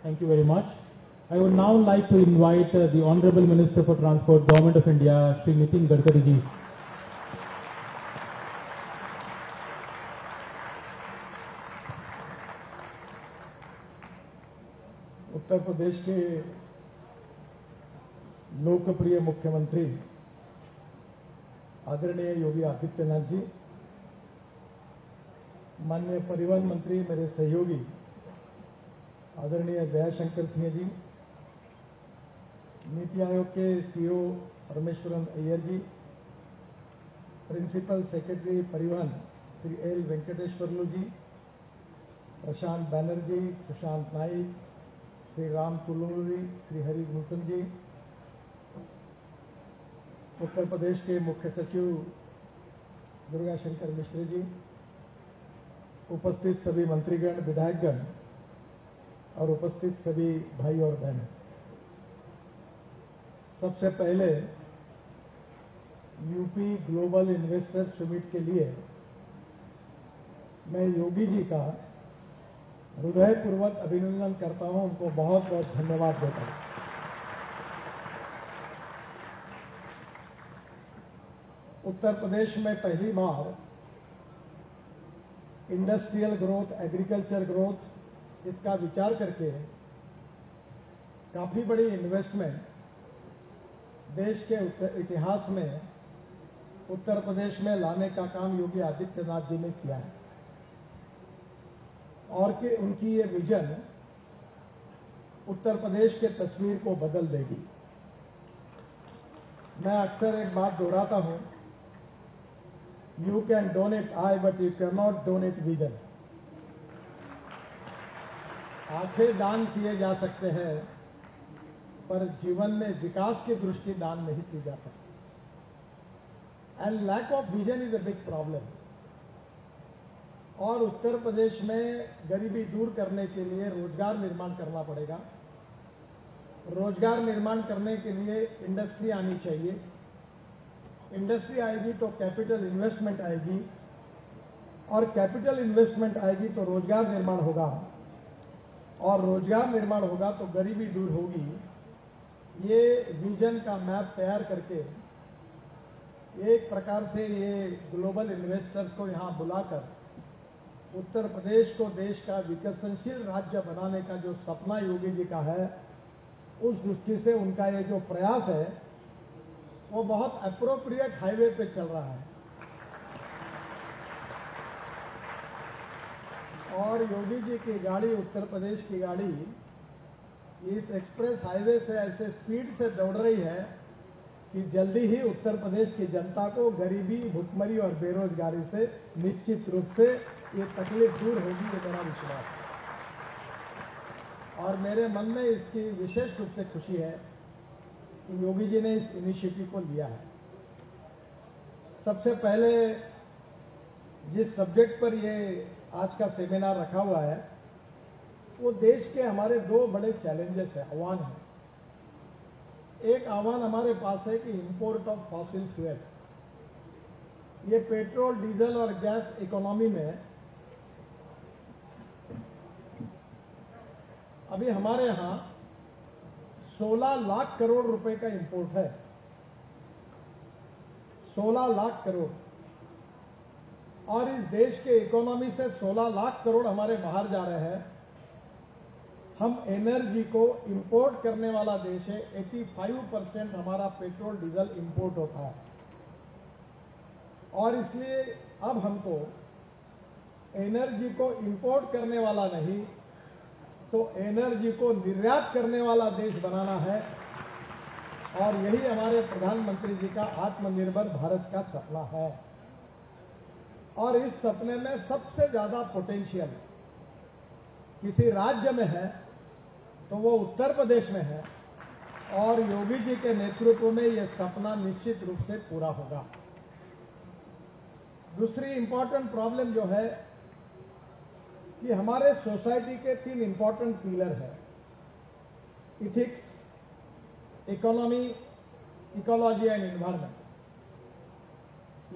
Thank you very much. I would now like to invite the Honorable Minister for Transport, Government of India, Shri Nitin Gadkari ji. Uttar Pradesh के लोकप्रिय मुख्यमंत्री आदरणीय योगी आदित्यनाथ जी, माननीय परिवहन मंत्री मेरे सहयोगी आदरणीय दयाशंकर सिंह जी, नीति आयोग के सीईओ परमेश्वरन अय्यर जी, प्रिंसिपल सेक्रेटरी परिवहन श्री एल वेंकटेश्वरलू जी, प्रशांत बैनर्जी, सुशांत नाइक, श्री राम तुलूरी, श्री हरि गुलशन जी, उत्तर प्रदेश के मुख्य सचिव दुर्गा शंकर मिश्र जी, उपस्थित सभी मंत्रीगण, विधायकगण और उपस्थित सभी भाई और बहन, सबसे पहले यूपी ग्लोबल इन्वेस्टर्स समिट के लिए मैं योगी जी का हृदयपूर्वक अभिनंदन करता हूं, उनको बहुत बहुत धन्यवाद देता हूं। उत्तर प्रदेश में पहली बार इंडस्ट्रियल ग्रोथ, एग्रीकल्चर ग्रोथ, इसका विचार करके काफी बड़ी इन्वेस्टमेंट देश के इतिहास में उत्तर प्रदेश में लाने का काम योगी आदित्यनाथ जी ने किया है और कि उनकी ये विजन उत्तर प्रदेश के तस्वीर को बदल देगी। मैं अक्सर एक बात दोहराता हूं, you can donate I but you can not donate vision. आंखें दान किए जा सकते हैं पर जीवन में विकास की दृष्टि दान नहीं की जा सकती। And lack of vision is a big problem. और उत्तर प्रदेश में गरीबी दूर करने के लिए रोजगार निर्माण करना पड़ेगा। रोजगार निर्माण करने के लिए इंडस्ट्री आनी चाहिए। इंडस्ट्री आएगी तो कैपिटल इन्वेस्टमेंट आएगी और कैपिटल इन्वेस्टमेंट आएगी तो रोजगार निर्माण होगा और रोजगार निर्माण होगा तो गरीबी दूर होगी। ये विजन का मैप तैयार करके एक प्रकार से ये ग्लोबल इन्वेस्टर्स को यहाँ बुलाकर उत्तर प्रदेश को देश का विकसनशील राज्य बनाने का जो सपना योगी जी का है, उस दृष्टि से उनका ये जो प्रयास है वो बहुत एप्रोप्रिएट हाईवे पे चल रहा है। और योगी जी की गाड़ी, उत्तर प्रदेश की गाड़ी, इस एक्सप्रेस हाईवे से ऐसे स्पीड से दौड़ रही है कि जल्दी ही उत्तर प्रदेश की जनता को गरीबी, भुखमरी और बेरोजगारी से निश्चित रूप से ये तकलीफ दूर होगी, ये मेरा विश्वास है। और मेरे मन में इसकी विशेष रूप से खुशी है कि योगी जी ने इस इनिशिएटिव को लिया है। सबसे पहले जिस सब्जेक्ट पर ये आज का सेमिनार रखा हुआ है वो देश के हमारे दो बड़े चैलेंजेस है, आह्वान है। एक आह्वान हमारे पास है कि इंपोर्ट ऑफ फॉसिल फ्यूल। ये पेट्रोल, डीजल और गैस इकोनॉमी में अभी हमारे यहाँ 16 लाख करोड़ रुपए का इंपोर्ट है। 16 लाख करोड़। और इस देश के इकोनॉमी से 16 लाख करोड़ हमारे बाहर जा रहे हैं। हम एनर्जी को इंपोर्ट करने वाला देश है। 85% हमारा पेट्रोल डीजल इंपोर्ट होता है और इसलिए अब हमको एनर्जी को इंपोर्ट करने वाला नहीं तो एनर्जी को निर्यात करने वाला देश बनाना है। और यही हमारे प्रधानमंत्री जी का आत्मनिर्भर भारत का सपना है। और इस सपने में सबसे ज्यादा पोटेंशियल किसी राज्य में है तो वो उत्तर प्रदेश में है और योगी जी के नेतृत्व में ये सपना निश्चित रूप से पूरा होगा। दूसरी इंपॉर्टेंट प्रॉब्लम जो है कि हमारे सोसाइटी के 3 इंपॉर्टेंट पिलर है, ethics, economy, ecology and environment.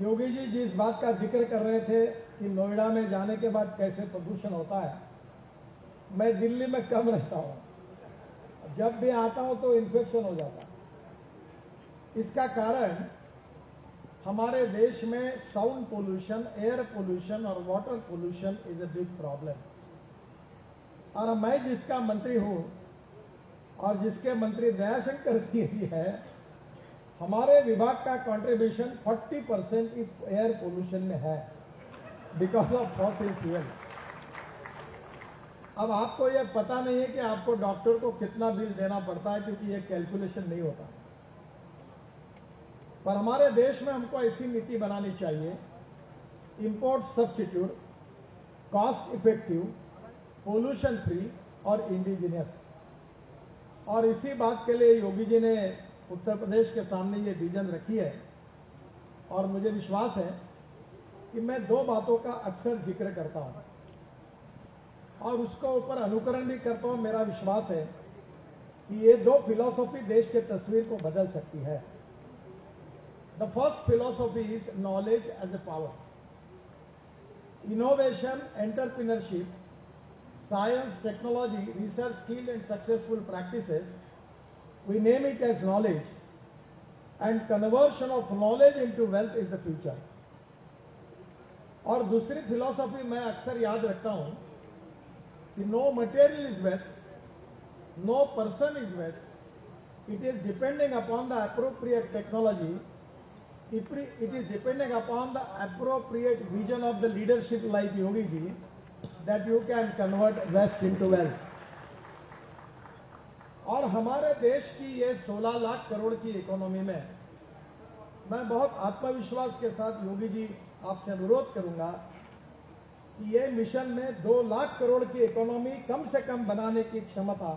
Yogi ji जिस बात का जिक्र कर रहे थे कि नोएडा में जाने के बाद कैसे प्रदूषण होता है, मैं दिल्ली में कम रहता हूं, जब भी आता हूं तो इन्फेक्शन हो जाता है। इसका कारण हमारे देश में साउंड पोल्यूशन, एयर पोल्यूशन और water pollution is a big problem. और मैं जिसका मंत्री हूं और जिसके मंत्री दयाशंकर सिंह जी है, हमारे विभाग का कंट्रीब्यूशन 40% इस एयर पोल्यूशन में है बिकॉज ऑफ फॉसिल फ्यूल। अब आपको यह पता नहीं है कि आपको डॉक्टर को कितना बिल देना पड़ता है क्योंकि यह कैलकुलेशन नहीं होता। पर हमारे देश में हमको ऐसी नीति बनानी चाहिए, import substitute, cost effective pollution free और इंडिजिनियस। और इसी बात के लिए योगी जी ने उत्तर प्रदेश के सामने ये विजन रखी है। और मुझे विश्वास है कि मैं दो बातों का अक्सर जिक्र करता हूं और उसको ऊपर अनुकरण भी करता हूं। मेरा विश्वास है कि ये दो फिलॉसफी देश के तस्वीर को बदल सकती है। The first philosophy is knowledge as a power, innovation, entrepreneurship, science, technology, research, skill and successful practices, we name it as knowledge, and conversion of knowledge into wealth is the future. और दूसरी philosophy मैं अक्सर याद रखता हूं कि no material is waste, no person is waste, it is depending upon the appropriate technology, it is depending upon the appropriate vision of the leadership like Yogi ji, that you can convert waste into wealth. और हमारे देश की ये 16 लाख करोड़ की economy में मैं बहुत आत्मविश्वास के साथ योगी जी आपसे अनुरोध करूंगा कि ये मिशन में 2 लाख करोड़ की इकोनॉमी कम से कम बनाने की क्षमता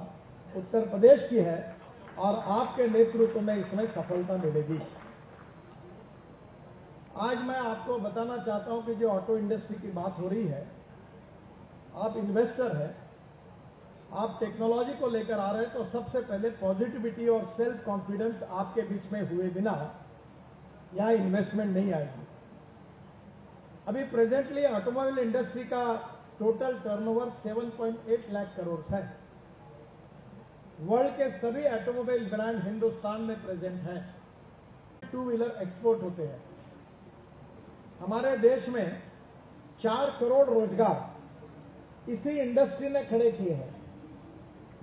उत्तर प्रदेश की है और आपके नेतृत्व में इसमें सफलता मिलेगी। आज मैं आपको बताना चाहता हूं कि जो ऑटो इंडस्ट्री की बात हो रही है, आप इन्वेस्टर हैं, आप टेक्नोलॉजी को लेकर आ रहे हैं, तो सबसे पहले पॉजिटिविटी और सेल्फ कॉन्फिडेंस आपके बीच में हुए बिना यहां इन्वेस्टमेंट नहीं आएगी। अभी प्रेजेंटली ऑटोमोबाइल इंडस्ट्री का टोटल टर्नओवर 7.8 लाख करोड़ है। वर्ल्ड के सभी ऑटोमोबाइल ब्रांड हिंदुस्तान में प्रेजेंट हैं। 2 व्हीलर एक्सपोर्ट होते हैं। हमारे देश में 4 करोड़ रोजगार इसी इंडस्ट्री ने खड़े किए हैं।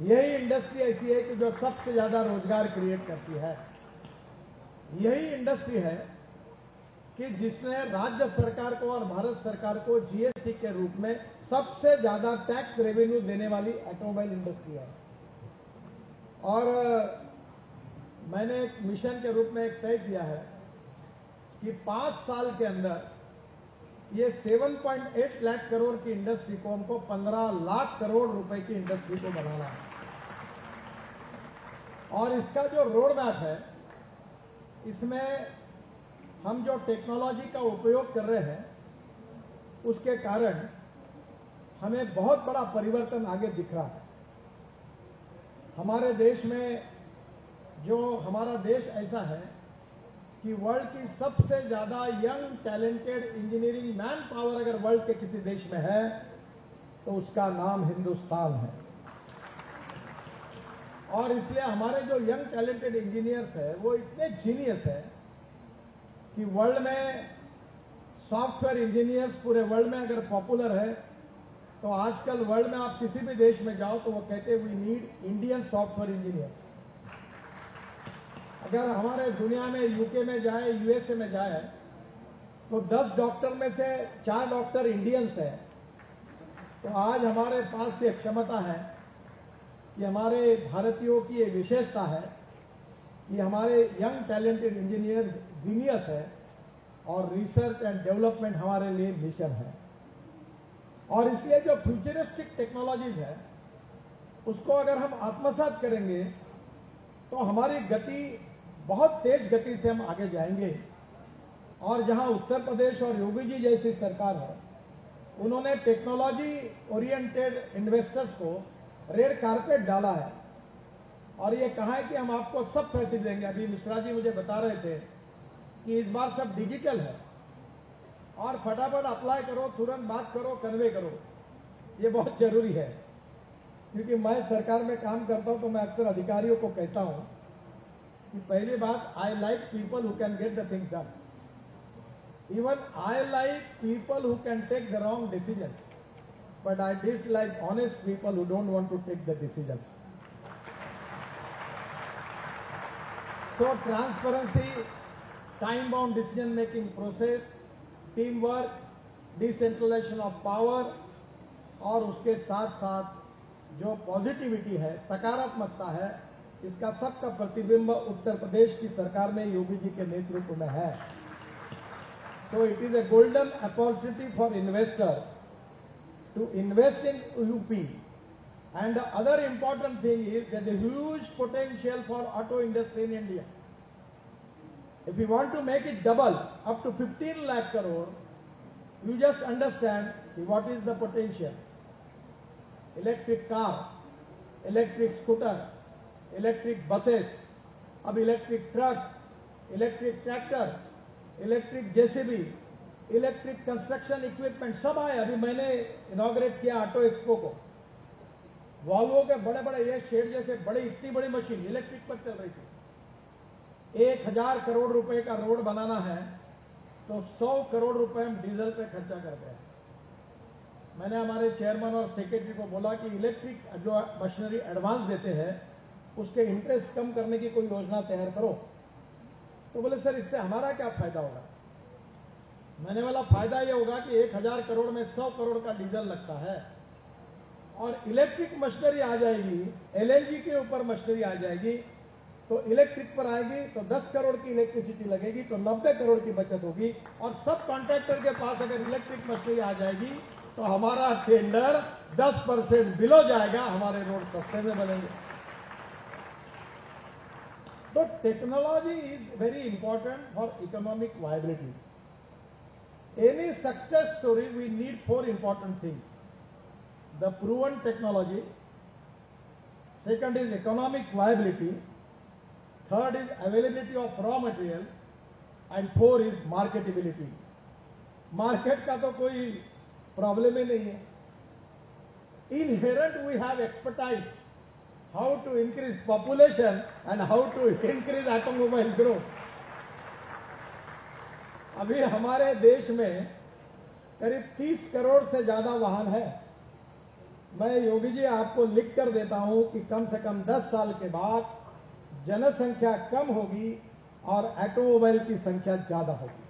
यही इंडस्ट्री ऐसी है कि जो सबसे ज्यादा रोजगार क्रिएट करती है। यही इंडस्ट्री है कि जिसने राज्य सरकार को और भारत सरकार को जीएसटी के रूप में सबसे ज्यादा टैक्स रेवेन्यू देने वाली ऑटोमोबाइल इंडस्ट्री है। और मैंने एक मिशन के रूप में एक तय किया है कि 5 साल के अंदर ये 7.8 लाख करोड़ की इंडस्ट्री को हमको 15 लाख करोड़ रुपए की इंडस्ट्री को बनाना है। और इसका जो रोड मैप है, इसमें हम जो टेक्नोलॉजी का उपयोग कर रहे हैं उसके कारण हमें बहुत बड़ा परिवर्तन आगे दिख रहा है। हमारे देश में जो हमारा देश ऐसा है कि वर्ल्ड की सबसे ज्यादा young talented engineering man power अगर वर्ल्ड के किसी देश में है तो उसका नाम हिंदुस्तान है। और इसलिए हमारे जो यंग टैलेंटेड इंजीनियर्स है वो इतने जीनियस है कि वर्ल्ड में सॉफ्टवेयर इंजीनियर्स पूरे वर्ल्ड में अगर पॉपुलर है तो आजकल वर्ल्ड में आप किसी भी देश में जाओ तो वो कहते हैं we need Indian software engineers. अगर हमारे दुनिया में यूके में जाए, यूएसए में जाए तो 10 डॉक्टर में से 4 डॉक्टर इंडियंस हैं। तो आज हमारे पास ये क्षमता है कि हमारे भारतीयों की ये विशेषता है कि हमारे यंग टैलेंटेड इंजीनियर जीनियस है और रिसर्च एंड डेवलपमेंट हमारे लिए मिशन है। और इसलिए जो फ्यूचरिस्टिक टेक्नोलॉजीज है उसको अगर हम आत्मसात करेंगे तो हमारी गति बहुत तेज गति से हम आगे जाएंगे। और जहां उत्तर प्रदेश और योगी जी जैसी सरकार है, उन्होंने टेक्नोलॉजी ओरिएंटेड इन्वेस्टर्स को रेड कारपेट डाला है और ये कहा है कि हम आपको सब फैसिलिटी देंगे। अभी मिश्रा जी मुझे बता रहे थे कि इस बार सब डिजिटल है और फटाफट अप्लाई करो, तुरंत बात करो, कन्वे करो। ये बहुत जरूरी है क्योंकि मैं सरकार में काम करता हूं तो मैं अक्सर अधिकारियों को कहता हूं कि पहली बात, I like people who can get the things done. Even I like people who can take the wrong decisions, but I dislike honest people who don't want to take the decisions. So transparency, time-bound decision-making process, teamwork, decentralization of power और उसके साथ साथ जो positivity है, सकारात्मकता है, इसका सबका प्रतिबिंब उत्तर प्रदेश की सरकार में योगी जी के नेतृत्व में है। So it is a golden opportunity for investor to invest in UP. And the other important thing is that the huge potential for auto industry in India. If we want to make it double up to 15 lakh crore, you just understand what is the potential. Electric car, electric scooter, electric buses, अब electric truck, electric tractor, electric JCB, electric construction equipment सब आए। अभी मैंने inaugurate किया auto expo को, Volvo के बड़े बड़े ये शेड जैसे बड़ी इतनी बड़ी मशीन इलेक्ट्रिक पर चल रही थी। 1000 करोड़ रुपए का रोड बनाना है तो 100 करोड़ रुपए हम डीजल पे खर्चा करते हैं। मैंने हमारे चेयरमैन और सेक्रेटरी को बोला कि इलेक्ट्रिक जो मशीनरी एडवांस देते हैं उसके इंटरेस्ट कम करने की कोई योजना तैयार करो। तो बोले सर इससे हमारा क्या फायदा होगा? मैंने बोला फायदा ये होगा कि 1000 करोड़ में 100 करोड़ का डीजल लगता है और इलेक्ट्रिक मशीनरी आ जाएगी, एलएनजी के ऊपर मशीनरी आ जाएगी तो इलेक्ट्रिक पर आएगी तो 10 करोड़ की इलेक्ट्रिसिटी लगेगी तो 90 करोड़ की बचत होगी। और सब कॉन्ट्रैक्टर के पास अगर इलेक्ट्रिक मशीनरी आ जाएगी तो हमारा टेंडर 10% बिलो जाएगा, हमारे रोड सस्ते में बनेंगे। तो technology is very important for economic viability. Any success story, we need 4 important things. The proven technology, second is economic viability, third is availability of raw material, and 4 is marketability. Market का तो कोई problem ही नहीं है। Inherent we have expertise how to increase population and how to increase automobile growth. अभी हमारे देश में करीब 30 करोड़ से ज्यादा वाहन है। मैं योगी जी आपको लिख कर देता हूं कि कम से कम 10 साल के बाद जनसंख्या कम होगी और ऑटोमोबाइल की संख्या ज्यादा होगी।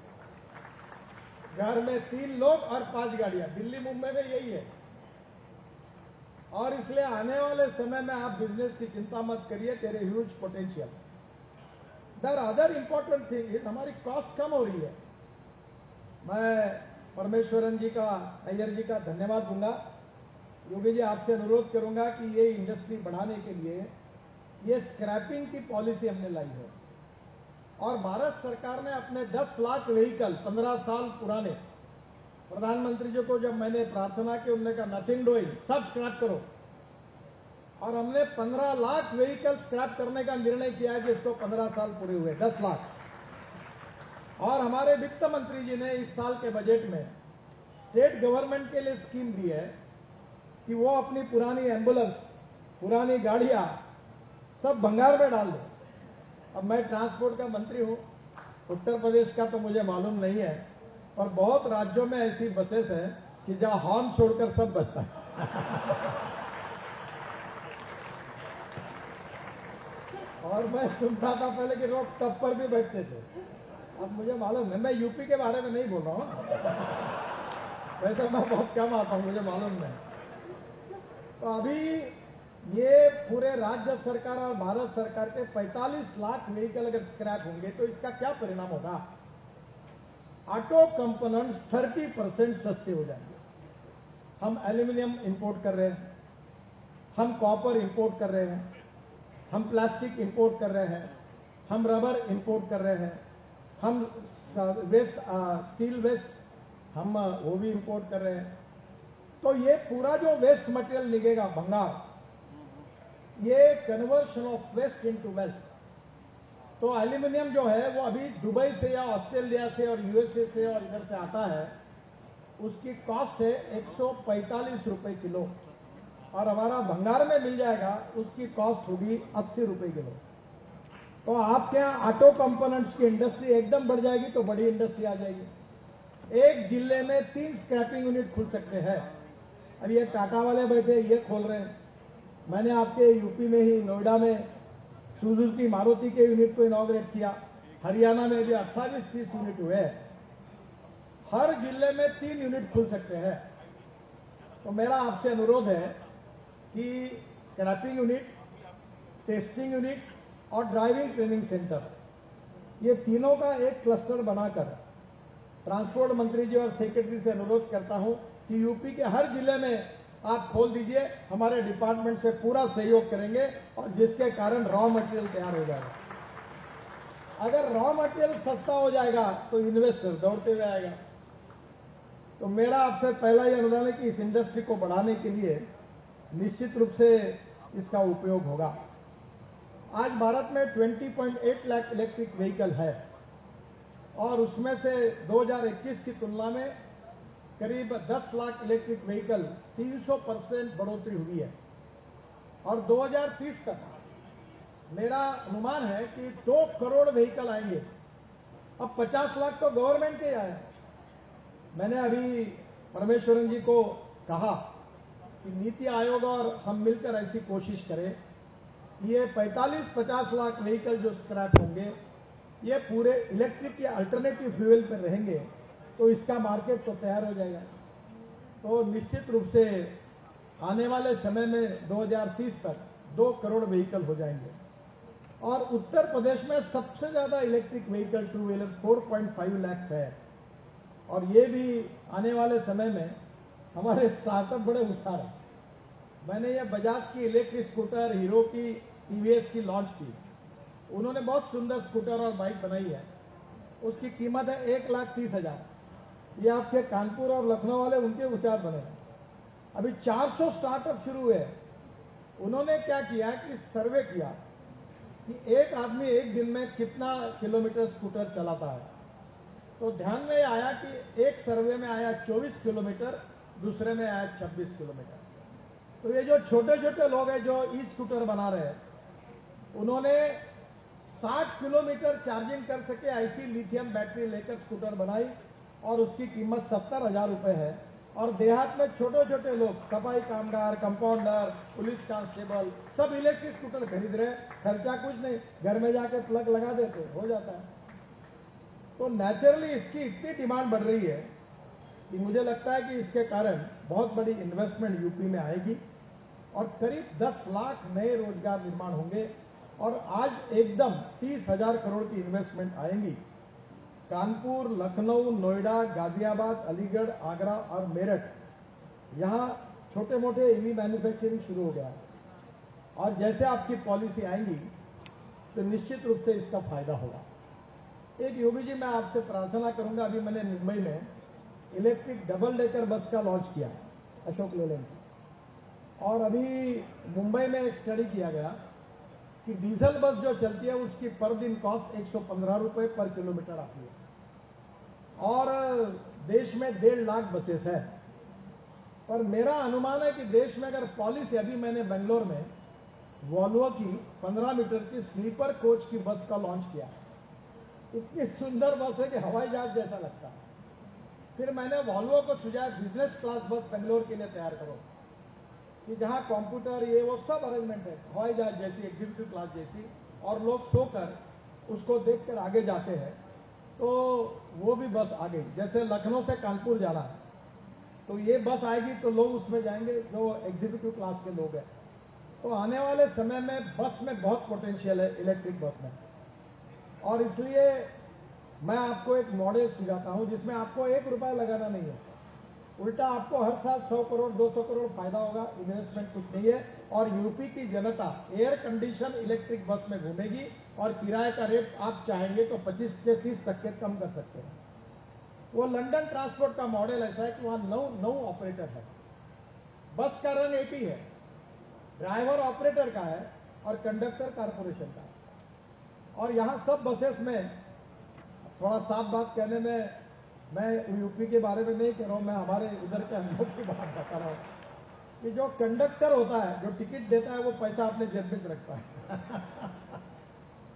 घर में 3 लोग और 5 गाड़ियां, दिल्ली मुंबई में यही है। और इसलिए आने वाले समय में आप बिजनेस की चिंता मत करिए, there huge potential. There other important thing is हमारी कॉस्ट कम हो रही है। मैं परमेश्वरन जी का, अय्यर जी का धन्यवाद दूंगा। योगी जी आपसे अनुरोध करूंगा कि ये इंडस्ट्री बढ़ाने के लिए ये स्क्रैपिंग की पॉलिसी हमने लाई है और भारत सरकार ने अपने 10 लाख व्हीकल 15 साल पुराने, प्रधानमंत्री जी को जब मैंने प्रार्थना की उन्होंने कहा नथिंग डूइंग, सब स्क्रैप करो। और हमने 15 लाख व्हीकल स्क्रैप करने का निर्णय किया है जिसको 15 साल पूरे हुए, 10 लाख। और हमारे वित्त मंत्री जी ने इस साल के बजट में स्टेट गवर्नमेंट के लिए स्कीम दी है कि वो अपनी पुरानी एम्बुलेंस, पुरानी गाड़ियां सब भंगार में डाल दे। अब मैं ट्रांसपोर्ट का मंत्री हूं, उत्तर प्रदेश का तो मुझे मालूम नहीं है, पर बहुत राज्यों में ऐसी बसेस हैं कि जहां हॉर्न छोड़कर सब बचता है। और मैं सुनता था पहले कि रोड टप पर भी बैठते थे, अब मुझे मालूम है। मैं यूपी के बारे में नहीं बोल रहा हूं, वैसे मैं बहुत कम आता हूं, मुझे मालूम नहीं। तो अभी ये पूरे राज्य सरकार और भारत सरकार के 45 लाख व्हीकल अगर स्क्रैप होंगे तो इसका क्या परिणाम होगा? ऑटो कंपोनेंट्स 30% सस्ते हो जाएंगे। हम एल्यूमिनियम इंपोर्ट कर रहे हैं, हम कॉपर इंपोर्ट कर रहे हैं, हम प्लास्टिक इंपोर्ट कर रहे हैं, हम रबर इंपोर्ट कर रहे हैं, हम वेस्ट स्टील वेस्ट हम वो भी इंपोर्ट कर रहे हैं। तो ये पूरा जो वेस्ट मटेरियल निकलेगा भंगार, ये conversion of waste into wealth. तो एल्यूमिनियम जो है वो अभी दुबई से या ऑस्ट्रेलिया से और यूएसए से और इधर से आता है, उसकी कॉस्ट है 145 रुपए किलो, और हमारा भंगार में मिल जाएगा उसकी कॉस्ट होगी 80 रुपए किलो। तो आपके यहाँ ऑटो कंपोनेंट्स की इंडस्ट्री एकदम बढ़ जाएगी, तो बड़ी इंडस्ट्री आ जाएगी। एक जिले में 3 स्क्रैपिंग यूनिट खुल सकते हैं। अब ये टाटा वाले बैठे ये खोल रहे हैं, मैंने आपके यूपी में ही नोएडा में सुजुकी मारुति के यूनिट को इनॉग्रेट किया, हरियाणा में भी 28-30 यूनिट हुए। हर जिले में 3 यूनिट खुल सकते हैं। तो मेरा आपसे अनुरोध है कि स्क्रैपिंग यूनिट, टेस्टिंग यूनिट और ड्राइविंग ट्रेनिंग सेंटर, ये तीनों का एक क्लस्टर बनाकर ट्रांसपोर्ट मंत्री जी और सेक्रेटरी से अनुरोध करता हूं कि यूपी के हर जिले में आप खोल दीजिए, हमारे डिपार्टमेंट से पूरा सहयोग करेंगे और जिसके कारण रॉ मटेरियल तैयार हो जाएगा। अगर रॉ मटेरियल सस्ता हो जाएगा तो इन्वेस्टर दौड़ते हुए आएगा। तो मेरा आपसे पहला ये अनुरोध है कि इस इंडस्ट्री को बढ़ाने के लिए निश्चित रूप से इसका उपयोग होगा। आज भारत में 20.8 लाख इलेक्ट्रिक व्हीकल है और उसमें से 2021 की तुलना में करीब 10 लाख इलेक्ट्रिक व्हीकल 300% बढ़ोतरी हुई है और 2030 तक मेरा अनुमान है कि 2 करोड़ व्हीकल आएंगे। अब 50 लाख तो गवर्नमेंट के आए। मैंने अभी परमेश्वरन जी को कहा कि नीति आयोग और हम मिलकर ऐसी कोशिश करें कि ये 45-50 लाख व्हीकल जो स्क्रैप होंगे ये पूरे इलेक्ट्रिक या अल्टरनेटिव फ्यूल पर रहेंगे तो इसका मार्केट तो तैयार हो जाएगा। तो निश्चित रूप से आने वाले समय में 2030 तक 2 करोड़ व्हीकल हो जाएंगे और उत्तर प्रदेश में सबसे ज्यादा electric vehicle two wheeler 4.5 lakh है और ये भी आने वाले समय में हमारे स्टार्टअप बड़े होशियार हैं। मैंने ये बजाज की इलेक्ट्रिक स्कूटर, हीरो की, टीवीएस की लॉन्च की। उन्होंने बहुत सुंदर स्कूटर और बाइक बनाई है, उसकी कीमत है 1,30,000। ये आपके कानपुर और लखनऊ वाले उनके होशियार बने। अभी 400 स्टार्टअप शुरू हुए। उन्होंने क्या किया कि सर्वे किया कि एक आदमी एक दिन में कितना किलोमीटर स्कूटर चलाता है। तो ध्यान में आया कि एक सर्वे में आया 24 किलोमीटर, दूसरे में आया 26 किलोमीटर। तो ये जो छोटे छोटे लोग हैं जो ई स्कूटर बना रहे हैं, उन्होंने 60 किलोमीटर चार्जिंग कर सके ऐसी लिथियम बैटरी लेकर स्कूटर बनाई और उसकी कीमत 70,000 रुपए है। और देहात में छोटे छोटे लोग, सफाई कामगार, कंपाउंडर, पुलिस कांस्टेबल, सब इलेक्ट्रिक स्कूटर खरीद रहे। खर्चा कुछ नहीं, घर में जाके प्लग लगा देते, हो जाता है। तो नेचुरली इसकी इतनी डिमांड बढ़ रही है कि मुझे लगता है कि इसके कारण बहुत बड़ी इन्वेस्टमेंट यूपी में आएगी और करीब 10 लाख नए रोजगार निर्माण होंगे। और आज एकदम 30,000 करोड़ की इन्वेस्टमेंट आएंगी। कानपुर, लखनऊ, नोएडा, गाजियाबाद, अलीगढ़, आगरा और मेरठ, यहाँ छोटे मोटे ईवी मैन्युफैक्चरिंग शुरू हो गया है। और जैसे आपकी पॉलिसी आएंगी तो निश्चित रूप से इसका फायदा होगा। एक योगी जी, मैं आपसे प्रार्थना करूंगा, अभी मैंने मुंबई में इलेक्ट्रिक डबल डेकर बस का लॉन्च किया, अशोक लेलैंड, और अभी मुंबई में एक स्टडी किया गया कि डीजल बस जो चलती है उसकी पर दिन कॉस्ट 115 रुपए पर किलोमीटर आती है और देश में 1.5 लाख बसेस है। पर मेरा अनुमान है कि देश में अगर पॉलिसी, अभी मैंने बेंगलोर में वॉल्वो की 15 मीटर की स्लीपर कोच की बस का लॉन्च किया। इतनी सुंदर बस है कि हवाई जहाज जैसा लगता है। फिर मैंने वॉल्वो को सुझाया बिजनेस क्लास बस बेंगलोर के लिए तैयार करो कि जहां कंप्यूटर ये वो सब अरेंजमेंट है, हवाई जहाज जैसी, एग्जीक्यूटिव क्लास जैसी, और लोग सोकर उसको देखकर आगे जाते हैं। तो वो भी बस आ गई। जैसे लखनऊ से कानपुर जाना है तो ये बस आएगी तो लोग उसमें जाएंगे जो एग्जीक्यूटिव क्लास के लोग हैं। तो आने वाले समय में बस में बहुत पोटेंशियल है, इलेक्ट्रिक बस में। और इसलिए मैं आपको एक मॉडल सुझाता हूं जिसमें आपको 1 रुपया लगाना नहीं है, उल्टा आपको हर साल 100 करोड़ 200 करोड़ फायदा होगा। इन्वेस्टमेंट कुछ नहीं है और यूपी की जनता एयर कंडीशन इलेक्ट्रिक बस में घूमेगी और किराए का रेट आप चाहेंगे तो 25 से 30% कम कर सकते हैं। वो लंदन ट्रांसपोर्ट का मॉडल ऐसा है कि वहां 9 ऑपरेटर है, बस का रन एक ही है, ड्राइवर ऑपरेटर का है और कंडक्टर कारपोरेशन का है। और यहां सब बसेस में, थोड़ा साफ बात कहने में, मैं यूपी के बारे में नहीं कह रहा हूं, मैं हमारे उधर के अनुभव की बात बता रहा हूं कि जो कंडक्टर होता है, जो टिकट देता है, वो पैसा अपने जेब में रखता है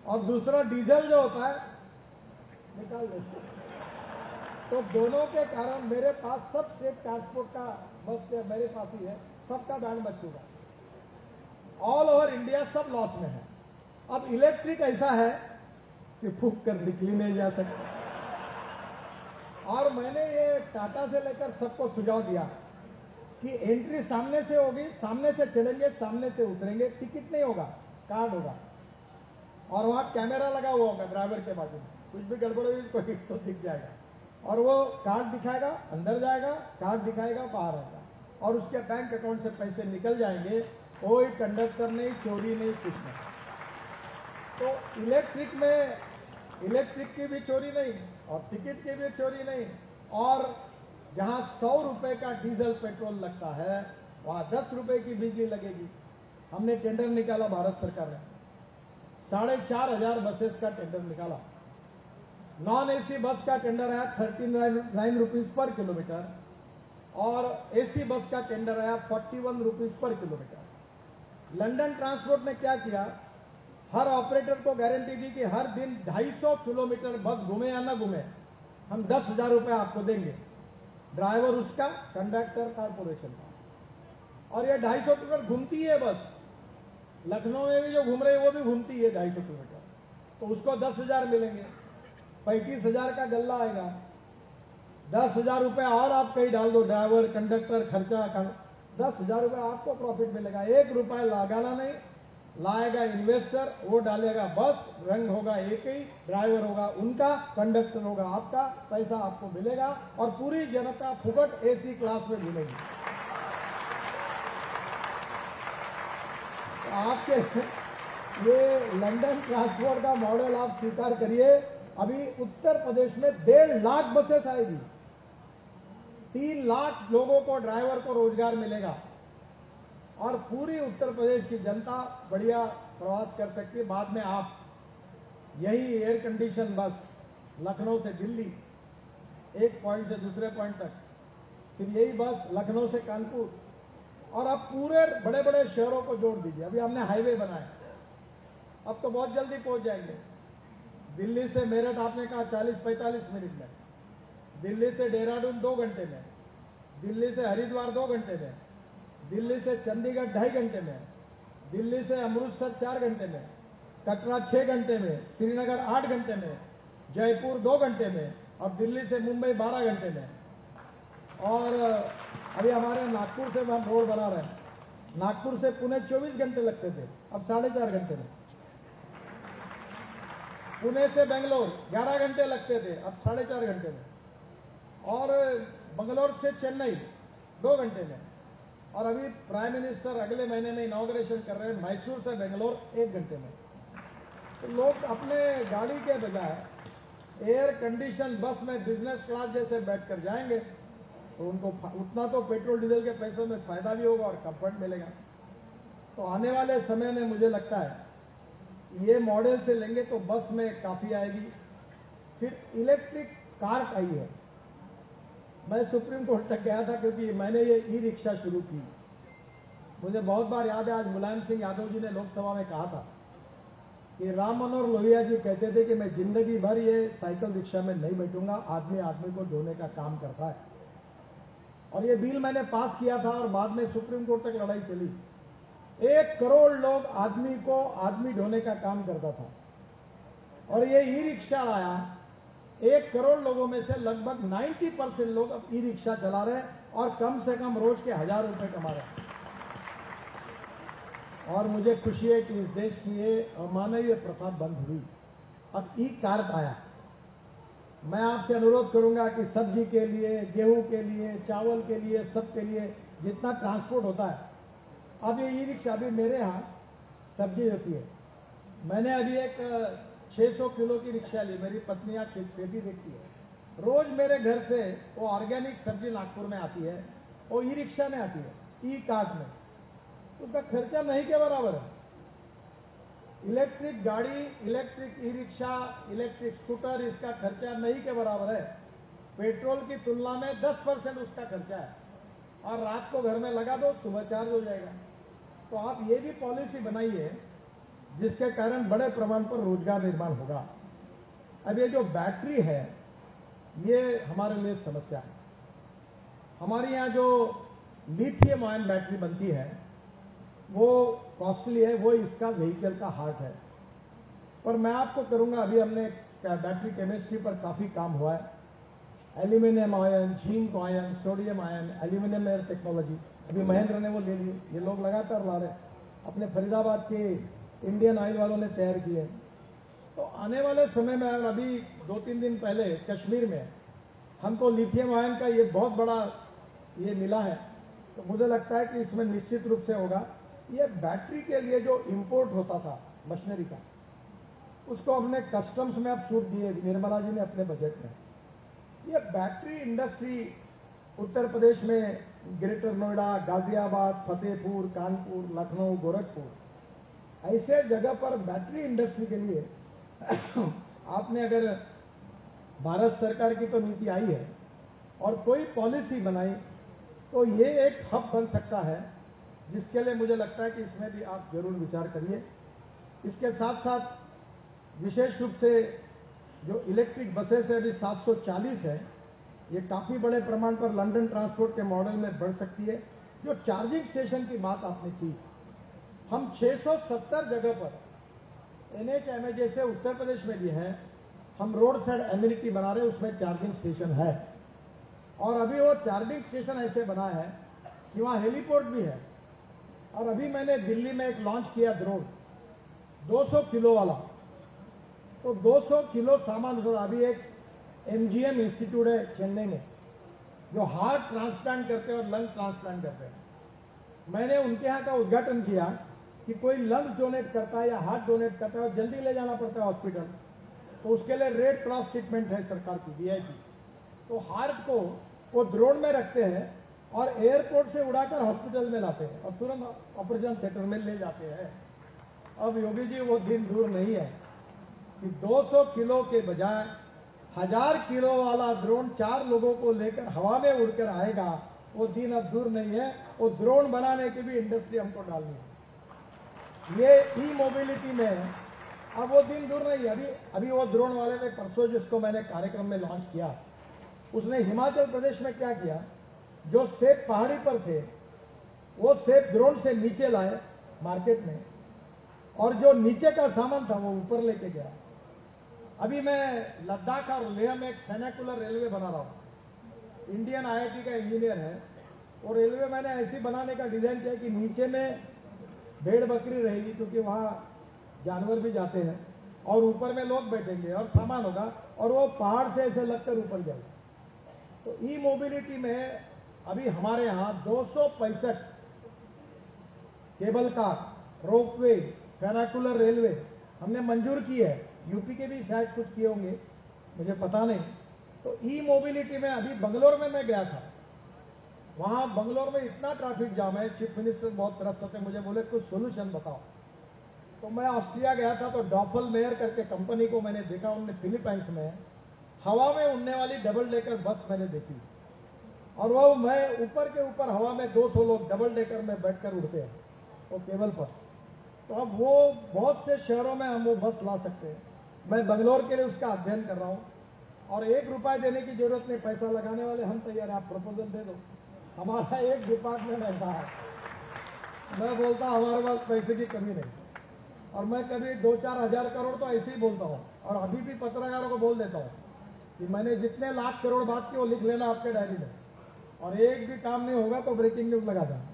और दूसरा डीजल जो होता है निकाल देता है। तो दोनों के कारण मेरे पास सब स्टेट ट्रांसपोर्ट का बस मेरे पास ही है, सबका बैंड बच चुका। ऑल ओवर इंडिया सब लॉस में है। अब इलेक्ट्रिक ऐसा है कि फूंक कर निकली नहीं जा सकती। और मैंने ये टाटा से लेकर सबको सुझाव दिया कि एंट्री सामने से होगी, सामने से चलेंगे, सामने से उतरेंगे, टिकट नहीं होगा, कार्ड होगा और वहां कैमरा लगा हुआ होगा ड्राइवर के बाजू में, कुछ भी गड़बड़ होगी कोई तो दिख जाएगा। और वो कार्ड दिखाएगा अंदर जाएगा, कार्ड दिखाएगा बाहर आएगा, और उसके बैंक अकाउंट से पैसे निकल जाएंगे। कोई कंडक्टर नहीं, चोरी नहीं, कुछ नहीं। तो इलेक्ट्रिक की भी चोरी नहीं और टिकट की भी चोरी नहीं, और जहां 100 रुपए का डीजल पेट्रोल लगता है वहां 10 रुपए की बिजली लगेगी। हमने टेंडर निकाला, भारत सरकार ने 4,500 बसेस का टेंडर निकाला। नॉन एसी बस का टेंडर आया 39 रुपीज पर किलोमीटर, और एसी बस का टेंडर आया 41 rupees per kilometre. London transport ने क्या किया, हर ऑपरेटर को गारंटी दी कि हर दिन 250 किलोमीटर बस घूमे या ना घूमे, हम 10,000 रुपए आपको देंगे। ड्राइवर उसका, कंडक्टर कारपोरेशन का। और ये 250 किलोमीटर घूमती है बस। लखनऊ में भी जो घूम रही है वो भी घूमती है 250 किलोमीटर, तो उसको 10,000 मिलेंगे। 35,000 का गल्ला आएगा। 10,000 रुपए और आप कहीं डाल दो, ड्राइवर कंडक्टर खर्चा कर, 10,000 रुपए आपको प्रॉफिट मिलेगा। 1 रुपया लगाना नहीं, लाएगा इन्वेस्टर, वो डालेगा बस, रंग होगा एक ही, ड्राइवर होगा उनका, कंडक्टर होगा आपका, पैसा आपको मिलेगा, और पूरी जनता फुकट एसी क्लास में घूमेगी। आपके ये लंदन ट्रांसपोर्ट का मॉडल आप स्वीकार करिए। अभी उत्तर प्रदेश में 1.5 लाख बसेस आएगी, 3 लाख लोगों को, ड्राइवर को रोजगार मिलेगा, और पूरी उत्तर प्रदेश की जनता बढ़िया प्रवास कर सकती है। बाद में आप यही एयर कंडीशन बस लखनऊ से दिल्ली, एक पॉइंट से दूसरे पॉइंट तक, फिर यही बस लखनऊ से कानपुर, और अब पूरे बड़े बड़े शहरों को जोड़ दीजिए। अभी हमने हाईवे बनाए, अब तो बहुत जल्दी पहुंच जाएंगे। दिल्ली से मेरठ आपने कहा 40-45 मिनट में, दिल्ली से देहरादून 2 घंटे में, दिल्ली से हरिद्वार 2 घंटे में, दिल्ली से चंडीगढ़ 2.5 घंटे में, दिल्ली से अमृतसर 4 घंटे में, कटरा 6 घंटे में, श्रीनगर 8 घंटे में, जयपुर 2 घंटे में, और दिल्ली से मुंबई 12 घंटे में। और अभी हमारे नागपुर से हम रोड बना रहे हैं, नागपुर से पुणे 24 घंटे लगते थे, अब 4.5 घंटे में। पुणे से बेंगलोर 11 घंटे लगते थे, अब 4.5 घंटे में। और बंगलोर से चेन्नई 2 घंटे में। और अभी प्राइम मिनिस्टर अगले महीने में इनॉग्रेशन कर रहे हैं मैसूर से बेंगलोर 1 घंटे में। तो लोग अपने गाड़ी के बजाय एयर कंडीशन बस में बिजनेस क्लास जैसे बैठकर जाएंगे, तो उनको उतना तो पेट्रोल डीजल के पैसों में फायदा भी होगा और कंफर्ट मिलेगा। तो आने वाले समय में मुझे लगता है ये मॉडल से लेंगे तो बस में काफी आएगी। फिर इलेक्ट्रिक कार आई है। मैं सुप्रीम कोर्ट तक गया था क्योंकि मैंने ये ई रिक्शा शुरू की। मुझे बहुत बार याद है, आज मुलायम सिंह यादव जी ने लोकसभा में कहा था कि राम मनोहर लोहिया जी कहते थे कि मैं जिंदगी भर ये साइकिल रिक्शा में नहीं बैठूंगा, आदमी आदमी को ढोने का काम करता है। और ये बिल मैंने पास किया था और बाद में सुप्रीम कोर्ट तक लड़ाई चली। 1 करोड़ लोग आदमी को आदमी ढोने का काम करता था, और ये ई रिक्शा आया। 1 करोड़ लोगों में से लगभग 90% लोग अब ई रिक्शा चला रहे हैं और कम से कम रोज के 1000 रुपए कमा रहे हैं। और मुझे खुशी है कि इस देश की ये अमानवीय प्रथा बंद हुई, अब ई कार्ड आया। मैं आपसे अनुरोध करूंगा कि सब्जी के लिए, गेहूं के लिए, चावल के लिए, सब के लिए जितना ट्रांसपोर्ट होता है, अब ये ई रिक्शा, अभी मेरे यहाँ सब्जी होती है, मैंने अभी एक 600 किलो की रिक्शा ली। मेरी पत्नी यहाँ खेती देखती है, रोज मेरे घर से वो ऑर्गेनिक सब्जी नागपुर में आती है, वो ई रिक्शा में आती है, ई कार्ड में। उसका खर्चा नहीं के बराबर है। इलेक्ट्रिक गाड़ी, electric e rickshaw, electric scooter, इसका खर्चा नहीं के बराबर है। पेट्रोल की तुलना में 10% उसका खर्चा है, और रात को घर में लगा दो, सुबह चार्ज हो जाएगा। तो आप ये भी पॉलिसी बनाइए जिसके कारण बड़े प्रमाण पर रोजगार निर्माण होगा। अब ये जो बैटरी है, ये हमारे लिए समस्या है। हमारे यहाँ जो लिथियम आयन बैटरी बनती है वो कॉस्टली है, वो इसका व्हीकल का हार्ट है। पर मैं आपको करूंगा, अभी हमने बैटरी केमिस्ट्री पर काफी काम हुआ है। Aluminium ion, zinc ion, sodium ion, aluminium air technology, अभी महेंद्र ने वो ले लिए। ये लोग लगातार ला रहे हैं, अपने फरीदाबाद के इंडियन ऑयल वालों ने तैयार किए। तो आने वाले समय में, अभी 2-3 दिन पहले कश्मीर में हमको लिथियम आयन का ये बहुत बड़ा ये मिला है, तो मुझे लगता है कि इसमें निश्चित रूप से होगा। ये बैटरी के लिए जो इंपोर्ट होता था मशीनरी का, उसको हमने कस्टम्स में अब छूट दिए निर्मला जी ने अपने बजट में। ये बैटरी इंडस्ट्री उत्तर प्रदेश में ग्रेटर नोएडा, गाजियाबाद, फतेहपुर, कानपुर, लखनऊ, गोरखपुर ऐसे जगह पर बैटरी इंडस्ट्री के लिए आपने अगर भारत सरकार की तो नीति आई है और कोई पॉलिसी बनाई तो ये एक हब बन सकता है, जिसके लिए मुझे लगता है कि इसमें भी आप जरूर विचार करिए। इसके साथ साथ विशेष रूप से जो इलेक्ट्रिक बसेस है अभी 740 है, ये काफ़ी बड़े प्रमाण पर लंदन ट्रांसपोर्ट के मॉडल में बढ़ सकती है। जो चार्जिंग स्टेशन की बात आपने की, हम 670 जगह पर NHMA जैसे उत्तर प्रदेश में भी है, हम रोड साइड एम्यूनिटी बना रहे हैं, उसमें चार्जिंग स्टेशन है। और अभी वो चार्जिंग स्टेशन ऐसे बना है कि वहाँ हेलीपोर्ट भी है। और अभी मैंने दिल्ली में एक लॉन्च किया ड्रोन 200 किलो वाला, तो 200 किलो सामान उठा। अभी एक MGM इंस्टीट्यूट है चेन्नई में जो हार्ट ट्रांसप्लांट करते हैं और लंग ट्रांसप्लांट करते हैं। मैंने उनके यहाँ का उद्घाटन किया कि कोई लंग्स डोनेट करता है या हार्ट डोनेट करता है और जल्दी ले जाना पड़ता है हॉस्पिटल, तो उसके लिए रेड क्रॉस ट्रीटमेंट है सरकार की VIP। तो हार्ट को वो ड्रोन में रखते हैं और एयरपोर्ट से उड़ाकर हॉस्पिटल में लाते हैं और तुरंत ऑपरेशन थिएटर में ले जाते हैं। अब योगी जी वो दिन दूर नहीं है कि 200 किलो के बजाय 1000 किलो वाला ड्रोन 4 लोगों को लेकर हवा में उड़कर आएगा। वो दिन अब दूर नहीं है। वो ड्रोन बनाने की भी इंडस्ट्री हमको डालनी है। ये ई-मोबिलिटी में अब वो दिन दूर नहीं है। अभी वो ड्रोन वाले ने परसों जिसको मैंने कार्यक्रम में लॉन्च किया, उसने हिमाचल प्रदेश में क्या किया, जो सेब पहाड़ी पर थे वो सेब ड्रोन से नीचे लाए मार्केट में, और जो नीचे का सामान था वो ऊपर लेके गया। अभी मैं लद्दाख और लेह में एक फेनाकुलर रेलवे बना रहा हूँ। इंडियन IIT का इंजीनियर है। और रेलवे मैंने ऐसी बनाने का डिजाइन किया कि नीचे में भेड़ बकरी रहेगी क्योंकि वहाँ जानवर भी जाते हैं, और ऊपर में लोग बैठेंगे और सामान होगा, और वो पहाड़ से ऐसे लगकर ऊपर जाएगा। तो ई-मोबिलिटी में अभी हमारे यहाँ 265 केबल कार, रोपवे, फेनाकुलर रेलवे हमने मंजूर की है। यूपी के भी शायद कुछ किए होंगे, मुझे पता नहीं। तो ई-मोबिलिटी में अभी बंगलोर में मैं गया था, वहाँ बंगलोर में इतना ट्रैफिक जाम है, चीफ मिनिस्टर बहुत तरस थे, मुझे बोले कुछ सोल्यूशन बताओ। तो मैं ऑस्ट्रिया गया था, तो डॉफल मेयर करके कंपनी को मैंने देखा, उन्होंने फिलीपाइंस में हवा में उड़ने वाली डबल डेकर बस मैंने देखी, और वो मैं ऊपर के ऊपर हवा में 200 लोग डबल डेकर में बैठकर उड़ते हैं वो केबल पर। तो अब वो बहुत से शहरों में हम वो बस ला सकते हैं। मैं बंगलोर के लिए उसका अध्ययन कर रहा हूँ, और 1 रुपया देने की जरूरत नहीं, पैसा लगाने वाले हम तैयार हैं, आप प्रपोजल दे दो। हमारा एक डिपार्टमेंट ऐसा है, मैं बोलता हूँ हमारे पास पैसे की कमी नहीं, और मैं कभी 2-4 हजार करोड़ तो ऐसे ही बोलता हूँ, और अभी भी पत्रकारों को बोल देता हूँ कि मैंने जितने लाख करोड़ बात की वो लिख लेना आपके डायरी में, और एक भी काम नहीं होगा तो ब्रेकिंग न्यूज लगा देना।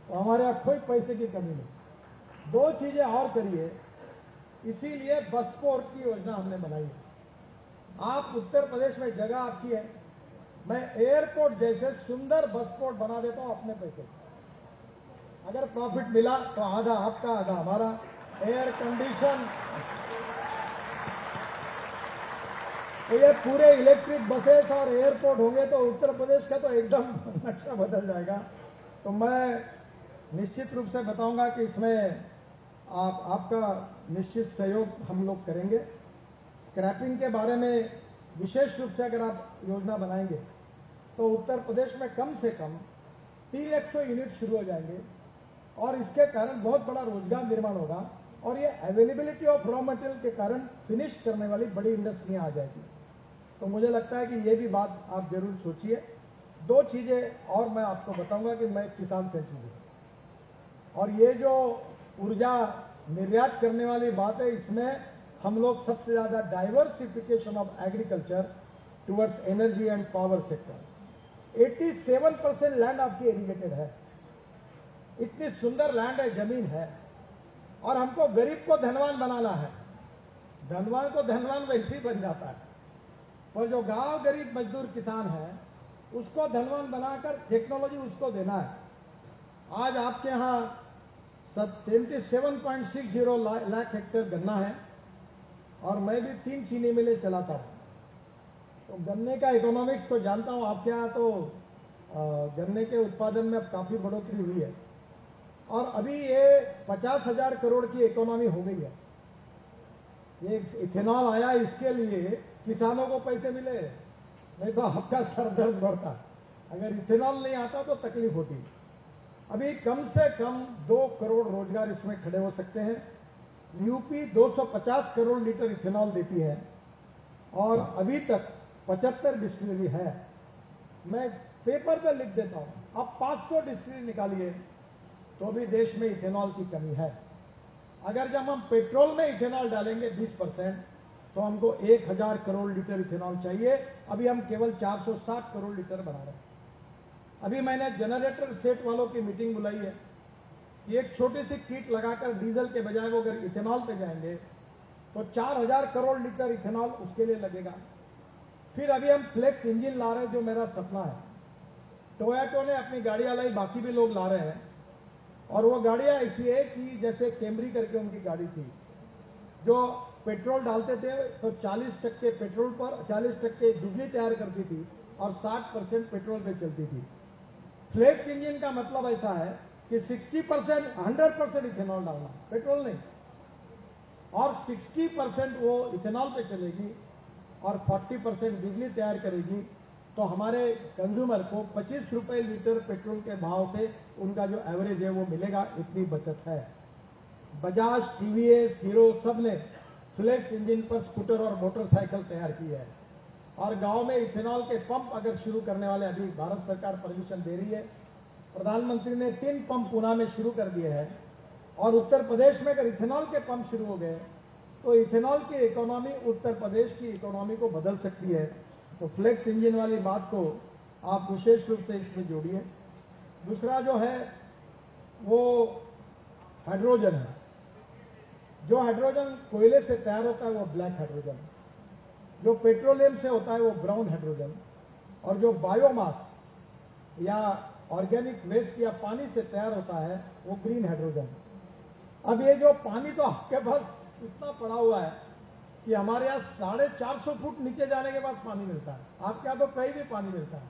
तो हमारे यहाँ कोई पैसे की कमी नहीं। 2 चीजें और करिए, इसीलिए बसपोर्ट की योजना हमने बनाई है। आप उत्तर प्रदेश में जगह आपकी है, मैं एयरपोर्ट जैसे सुंदर बसपोर्ट बना देता हूं अपने पैसे। अगर प्रॉफिट मिला तो आधा आपका आधा हमारा। एयर कंडीशन, तो ये पूरे इलेक्ट्रिक बसेस और एयरपोर्ट होंगे तो उत्तर प्रदेश का तो एकदम नक्शा बदल जाएगा। तो मैं निश्चित रूप से बताऊंगा कि इसमें आपका निश्चित सहयोग हम लोग करेंगे। स्क्रैपिंग के बारे में विशेष रूप से अगर आप योजना बनाएंगे तो उत्तर प्रदेश में कम से कम 300 यूनिट शुरू हो जाएंगे, और इसके कारण बहुत बड़ा रोजगार निर्माण होगा, और ये अवेलेबिलिटी ऑफ रॉ मटेरियल के कारण फिनिश करने वाली बड़ी इंडस्ट्रियां आ जाएगी। तो मुझे लगता है कि ये भी बात आप जरूर सोचिए। 2 चीजें और मैं आपको बताऊंगा कि मैं किसान सेंट्रिक हूं, और ये जो ऊर्जा निर्यात करने वाली बात है, इसमें हम लोग सबसे ज्यादा diversification of agriculture towards energy and power sector. 87% land आपकी इरिगेटेड है, इतनी सुंदर लैंड है, जमीन है, और हमको गरीब को धनवान बनाना है। धनवान को धनवान वैसे ही बन जाता है, पर जो गांव गरीब मजदूर किसान है उसको धनवान बनाकर टेक्नोलॉजी उसको देना है। आज आपके यहाँ 27.60 लाख हेक्टेयर गन्ना है और मैं भी 3 चीनी मिलें चलाता हूँ, तो गन्ने का इकोनॉमिक्स तो जानता हूँ। आपके यहाँ तो गन्ने के उत्पादन में अब काफ़ी बढ़ोतरी हुई है और अभी ये 50,000 करोड़ की इकोनॉमी हो गई है। ये इथेनॉल आया, इसके लिए किसानों को पैसे मिले, नहीं तो आपका सर दर्द बढ़ता। अगर इथेनॉल नहीं आता तो तकलीफ होती। अभी कम से कम 2 करोड़ रोजगार इसमें खड़े हो सकते हैं। यूपी 250 करोड़ लीटर इथेनॉल देती है और अभी तक 75 डिस्टिलरी है। मैं पेपर पे लिख देता हूं, अब 500 डिस्टिलरी निकालिए तो भी देश में इथेनॉल की कमी है। अगर जब हम पेट्रोल में इथेनॉल डालेंगे 20% तो हमको 1000 करोड़ लीटर इथेनॉल चाहिए। अभी हम केवल 460 करोड़ लीटर बना रहे हैं। अभी मैंने जनरेटर सेट वालों की मीटिंग बुलाई है कि एक छोटी सी किट लगाकर डीजल के बजाय वो अगर इथेनॉल पे जाएंगे तो 4000 करोड़ लीटर इथेनॉल उसके लिए लगेगा। फिर अभी हम फ्लेक्स इंजन ला रहे हैं, जो मेरा सपना है। टोयोटा ने अपनी गाड़ियां लाई, बाकी भी लोग ला रहे हैं और वो गाड़ियां ऐसी है कि जैसे कैमरी करके उनकी गाड़ी थी, जो पेट्रोल डालते थे तो 40% पेट्रोल पर 40% बिजली तैयार करती थी और 60% पेट्रोल पे चलती थी। फ्लेक्स इंजन का मतलब ऐसा है कि 60% 100% इथेनॉल डालना, पेट्रोल नहीं, और 60% वो इथेनॉल पे चलेगी और 40% बिजली तैयार करेगी। तो हमारे कंज्यूमर को 25 रुपए लीटर पेट्रोल के भाव से उनका जो एवरेज है वो मिलेगा। इतनी बचत है। बजाज, टीवीएस, हीरो सब ने फ्लेक्स इंजन पर स्कूटर और मोटरसाइकिल तैयार की है और गांव में इथेनॉल के पंप अगर शुरू करने वाले, अभी भारत सरकार परमिशन दे रही है। प्रधानमंत्री ने 3 पंप पुणे में शुरू कर दिए हैं और उत्तर प्रदेश में अगर इथेनॉल के पंप शुरू हो गए तो इथेनॉल की इकोनॉमी उत्तर प्रदेश की इकोनॉमी को बदल सकती है। तो फ्लेक्स इंजन वाली बात को आप विशेष रूप से इसमें जोड़िए। दूसरा जो है वो हाइड्रोजन है। जो हाइड्रोजन कोयले से तैयार होता है वो ब्लैक हाइड्रोजन, जो पेट्रोलियम से होता है वो ब्राउन हाइड्रोजन, और जो बायोमास या ऑर्गेनिक वेस्ट या पानी से तैयार होता है वो ग्रीन हाइड्रोजन। अब ये जो पानी तो आपके पास इतना पड़ा हुआ है कि हमारे यहाँ 450 फुट नीचे जाने के बाद पानी मिलता है। आपके यहाँ तो कहीं भी पानी मिलता है।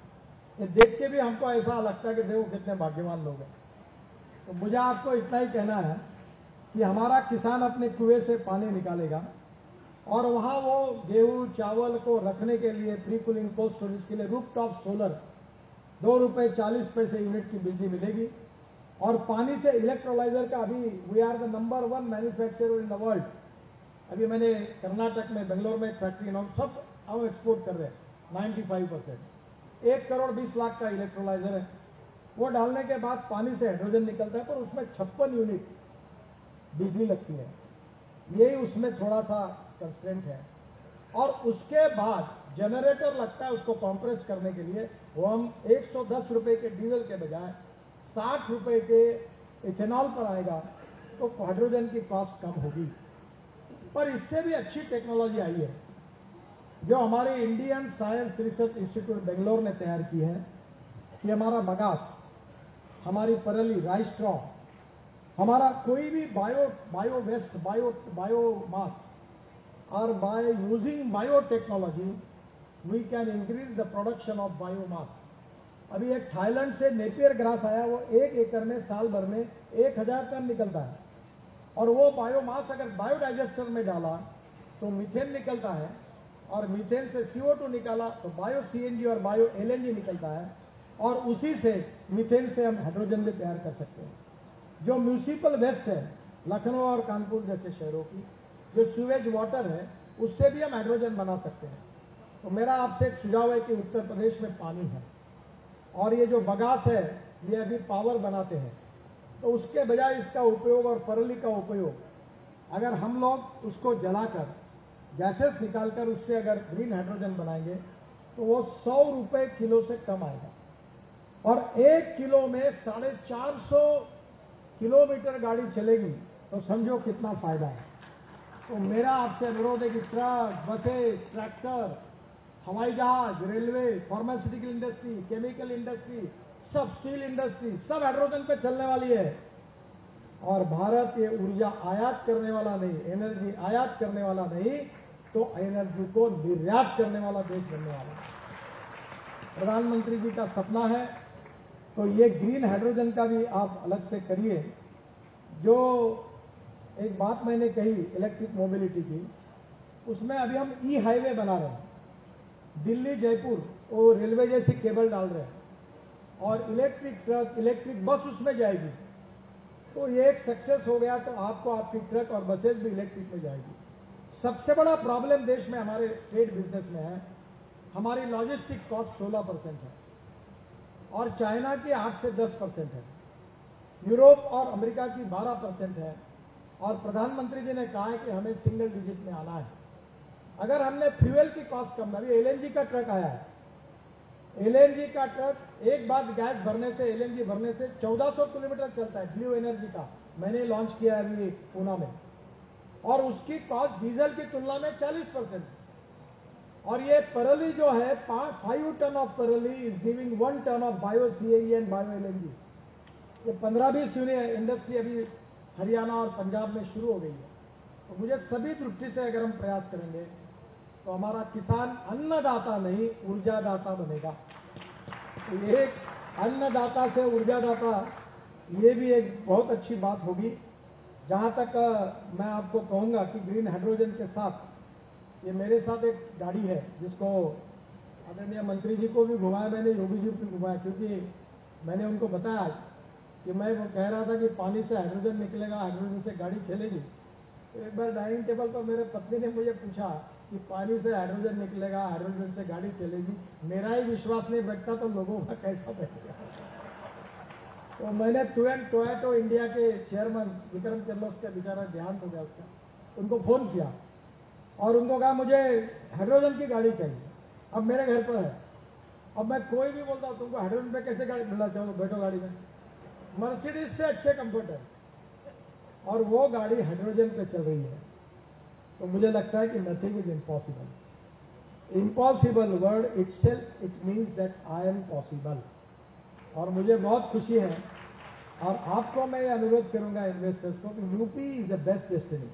ये देख के भी हमको ऐसा लगता है कि देखो कितने भाग्यवान लोग हैं। तो मुझे आपको इतना ही कहना है कि हमारा किसान अपने कुएं से पानी निकालेगा और वहां वो गेहूं चावल को रखने के लिए प्री कूलिंग कोल्ड स्टोरेज के लिए रूफटॉप सोलर 2 रुपए 40 पैसे यूनिट की बिजली मिलेगी। और पानी से इलेक्ट्रोलाइजर का अभी we are the number 1 manufacturer in the world. अभी मैंने कर्नाटक में, बेंगलोर में एक फैक्ट्री सब हम एक्सपोर्ट कर रहे हैं 95%। 1 करोड़ 20 लाख का इलेक्ट्रोलाइजर है। वो डालने के बाद पानी से हाइड्रोजन निकलता है, पर उसमें 56 यूनिट बिजली लगती है। यही उसमें थोड़ा सा कंस्ट्रेंट है। और उसके बाद जनरेटर लगता है उसको कंप्रेस करने के लिए। वो हम 110 रुपए के डीजल के बजाय 60 रुपए के इथेनॉल पर आएगा, तो हाइड्रोजन की कॉस्ट कम होगी। पर इससे भी अच्छी टेक्नोलॉजी आई है जो हमारे Indian science research institute Bangalore ने तैयार की है कि हमारा बगास, हमारी परली, राइस स्ट्रॉ, हमारा कोई भी बायो वेस्ट, बायोमास, और by using biotechnology we can increase the production of biomass. अभी एक थाईलैंड से नेपियर ग्रास आया, वो 1 एकड़ में साल भर में 1000 टन निकलता है। और वो बायोमास अगर बायोडाइजेस्टर में डाला तो मीथेन निकलता है, और मीथेन से CO2 निकाला तो बायो CNG और बायो LNG निकलता है, और उसी से मीथेन से हम हाइड्रोजन भी तैयार कर सकते हैं। जो म्यूनिसिपल वेस्ट है लखनऊ और कानपुर जैसे शहरों की, जो सीवेज वाटर है, उससे भी हम हाइड्रोजन बना सकते हैं। तो मेरा आपसे एक सुझाव है कि उत्तर प्रदेश में पानी है और ये जो बगास है ये अभी पावर बनाते हैं, तो उसके बजाय इसका उपयोग और परली का उपयोग अगर हम लोग उसको जलाकर गैसेस निकालकर उससे अगर ग्रीन हाइड्रोजन बनाएंगे तो वो 100 रुपए किलो से कम आएगा, और 1 किलो में 450 किलोमीटर गाड़ी चलेगी, तो समझो कितना फायदा है। तो मेरा आपसे अनुरोध है कि ट्रक, बसेस, ट्रैक्टर हवाई जहाज, railway, pharmaceutical industry, chemical industry, सब स्टील इंडस्ट्री, सब हाइड्रोजन पे चलने वाली है। और भारत ये ऊर्जा आयात करने वाला नहीं, एनर्जी आयात करने वाला नहीं, तो एनर्जी को निर्यात करने वाला देश बनने वाला है। प्रधानमंत्री जी का सपना है, तो ये ग्रीन हाइड्रोजन का भी आप अलग से करिए। जो एक बात मैंने कही इलेक्ट्रिक मोबिलिटी की, उसमें अभी हम ई हाईवे बना रहे हैं, दिल्ली जयपुर वो रेलवे जैसी केबल डाल रहे हैं, और इलेक्ट्रिक ट्रक, इलेक्ट्रिक बस उसमें जाएगी। तो ये एक सक्सेस हो गया, तो आपको आपकी ट्रक और बसेज भी इलेक्ट्रिक में जाएगी। सबसे बड़ा प्रॉब्लम देश में हमारे ट्रेड बिजनेस में है, हमारी लॉजिस्टिक कॉस्ट 16% है और चाइना की 8 से 10% है, यूरोप और अमेरिका की 12% है। और प्रधानमंत्री जी ने कहा है कि हमें सिंगल डिजिट में आना है। अगर हमने फ्यूल की कॉस्ट कम, अभी एलएनजी का ट्रक आया है, एलएनजी का ट्रक एक बार गैस भरने से, एलएनजी भरने से 1400 किलोमीटर चलता है, ब्लू एनर्जी का मैंने लॉन्च किया है अभी पूना में, और उसकी कॉस्ट डीजल की तुलना में 40%। और ये परली जो है 5 टन ऑफ परली is giving 1 ton of bio CAE and bio LNG. ये 15-20 इंडस्ट्री अभी हरियाणा और पंजाब में शुरू हो गई है। तो मुझे सभी दृष्टि से अगर हम प्रयास करेंगे तो हमारा किसान अन्नदाता नहीं ऊर्जादाता बनेगा। तो एक अन्नदाता से ऊर्जादाता, ये भी एक बहुत अच्छी बात होगी। जहां तक मैं आपको कहूंगा कि ग्रीन हाइड्रोजन के साथ, ये मेरे साथ एक गाड़ी है जिसको आदरणीय मंत्री जी को भी घुमाया मैंने, योगी जी को भी घुमाया, क्योंकि मैंने उनको बताया कि मैं वो कह रहा था कि पानी से हाइड्रोजन निकलेगा, हाइड्रोजन से गाड़ी चलेगी। तो एक बार डाइनिंग टेबल पर मेरे पत्नी ने मुझे पूछा कि पानी से हाइड्रोजन निकलेगा, हाइड्रोजन से गाड़ी चलेगी, मेरा ही विश्वास नहीं बैठता तो लोगों का कैसा बैठेगा। तो मैंने टोयोटा इंडिया के चेयरमैन विक्रम किर्लोस्कर का बेचारा देहांत हो गया उसका, उनको फोन किया और उनको कहा मुझे हाइड्रोजन की गाड़ी चाहिए, अब मेरे घर पर है। अब मैं कोई भी बोलता हूँ तुमको हाइड्रोजन पे कैसे गाड़ी मिलना चाहो, बैठो गाड़ी में, मर्सिडीज से अच्छे कंफर्ट है और वो गाड़ी हाइड्रोजन पे चल रही है। तो मुझे लगता है कि nothing is impossible. Impossible word itself it means that I am possible. और मुझे बहुत खुशी है, और आपको मैं ये अनुरोध करूंगा इन्वेस्टर्स को कि UP is the best destiny.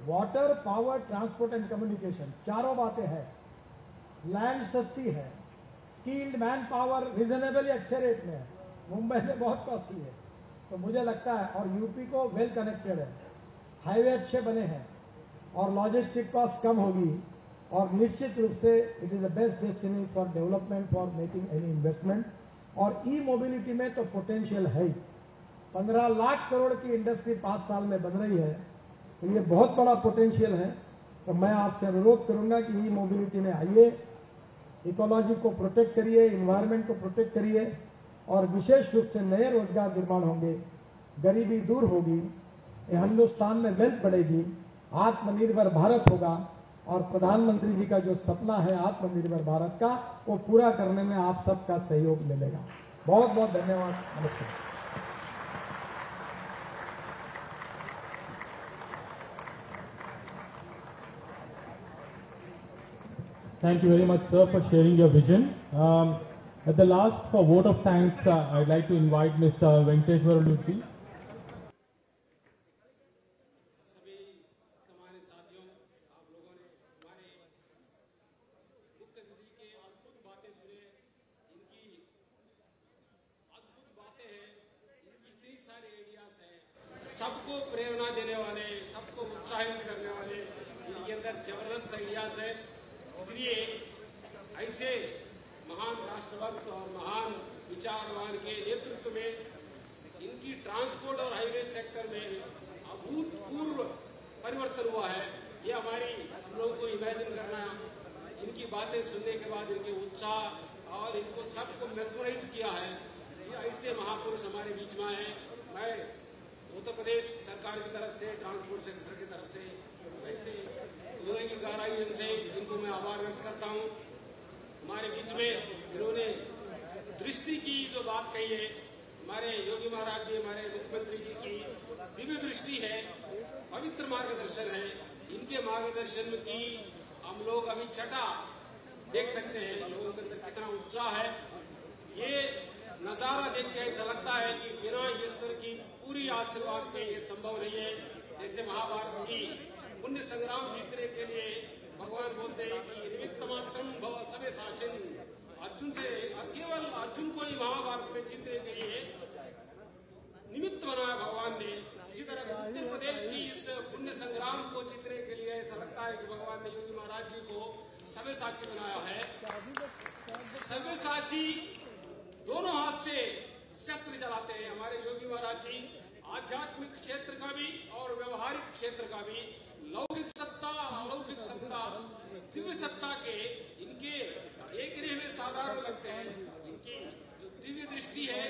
Water, power, transport and communication, चारों बातें हैं। लैंड सस्ती है, स्किल्ड मैन पावर रीजनेबली अच्छे रेट में है, मुंबई में बहुत कॉस्टली है। तो मुझे लगता है, और यूपी को वेल कनेक्टेड है, हाईवे अच्छे बने हैं और लॉजिस्टिक कॉस्ट कम होगी, और निश्चित रूप से it is the best destiny for development, for making any investment. और ई मोबिलिटी में तो पोटेंशियल है ही, 15 लाख करोड़ की इंडस्ट्री 5 साल में बन रही है, तो ये बहुत बड़ा पोटेंशियल है। तो मैं आपसे अनुरोध करूंगा कि ई मोबिलिटी में आइए, इकोलॉजी को प्रोटेक्ट करिए, इन्वायरमेंट को प्रोटेक्ट करिए, और विशेष रूप से नए रोजगार निर्माण होंगे, गरीबी दूर होगी, हिंदुस्तान में वेल्थ बढ़ेगी, आत्मनिर्भर भारत होगा, और प्रधानमंत्री जी का जो सपना है आत्मनिर्भर भारत का, वो पूरा करने में आप सबका सहयोग मिलेगा। बहुत बहुत धन्यवाद। नमस्कार। Thank you very much, sir, for sharing your vision. At the last, for vote of thanks, I'd like to invite Mr. Venkateshwar Luthi. सभी सम्मानित साथियों, आप लोगों ने हमारे मुख्यमंत्री के अद्भुत बातें सुने। इनकी अद्भुत बातें हैं, इनकी इतनी सारी आइडियाज हैं, सबको प्रेरणा देने वाले, सबको उत्साहित करने वाले, इनके अंदर जबरदस्त आइडियाज है। इसलिए ऐसे महान राष्ट्रभक्त और महान विचारवान के नेतृत्व में इनकी ट्रांसपोर्ट और हाईवे सेक्टर में अभूतपूर्व परिवर्तन हुआ है। ये हमारी हम लोगों को इमेजिन करना, इनकी बातें सुनने के बाद इनके उत्साह और इनको सबको मेस्मराइज किया है। ये ऐसे महापुरुष हमारे बीच में हैं। मैं उत्तर प्रदेश सरकार की तरफ से, ट्रांसपोर्ट सेक्टर की तरफ से, ऐसे हृदय की गहराई से इनको मैं आभार व्यक्त करता हूँ। हमारे बीच में इन्होंने दृष्टि की जो बात कही है, हमारे योगी महाराज जी, हमारे मुख्यमंत्री जी की दिव्य दृष्टि है, पवित्र मार्गदर्शन है। इनके मार्गदर्शन की हम लोग अभी छठा देख सकते हैं लोगों के अंदर कितना उत्साह है। ये नजारा देख के ऐसा लगता है कि बिना ईश्वर की पूरी आशीर्वाद के ये संभव नहीं है। जैसे महाभारत की पुण्य संग्राम जीतने के लिए भगवान बोलते हैं कि निमित्त मात्रम भव सवे साचिन, अर्जुन से केवल अर्जुन को ही महाभारत में जीतने के लिए निमित्त बनाया भगवान ने। इसी तरह उत्तर प्रदेश की इस पुण्य संग्राम को जीतने के लिए ऐसा लगता है कि भगवान ने योगी महाराज जी को सव्यसाची बनाया है। सव्यसाची दोनों हाथ से शस्त्र चलाते हैं हमारे योगी महाराज जी, आध्यात्मिक क्षेत्र का भी और व्यवहारिक क्षेत्र का भी। लौकिक सत्ता, अलौकिक सत्ता, दिव्य सत्ता के इनके एक रेह में साधारण लगते हैं। इनकी जो दिव्य दृष्टि है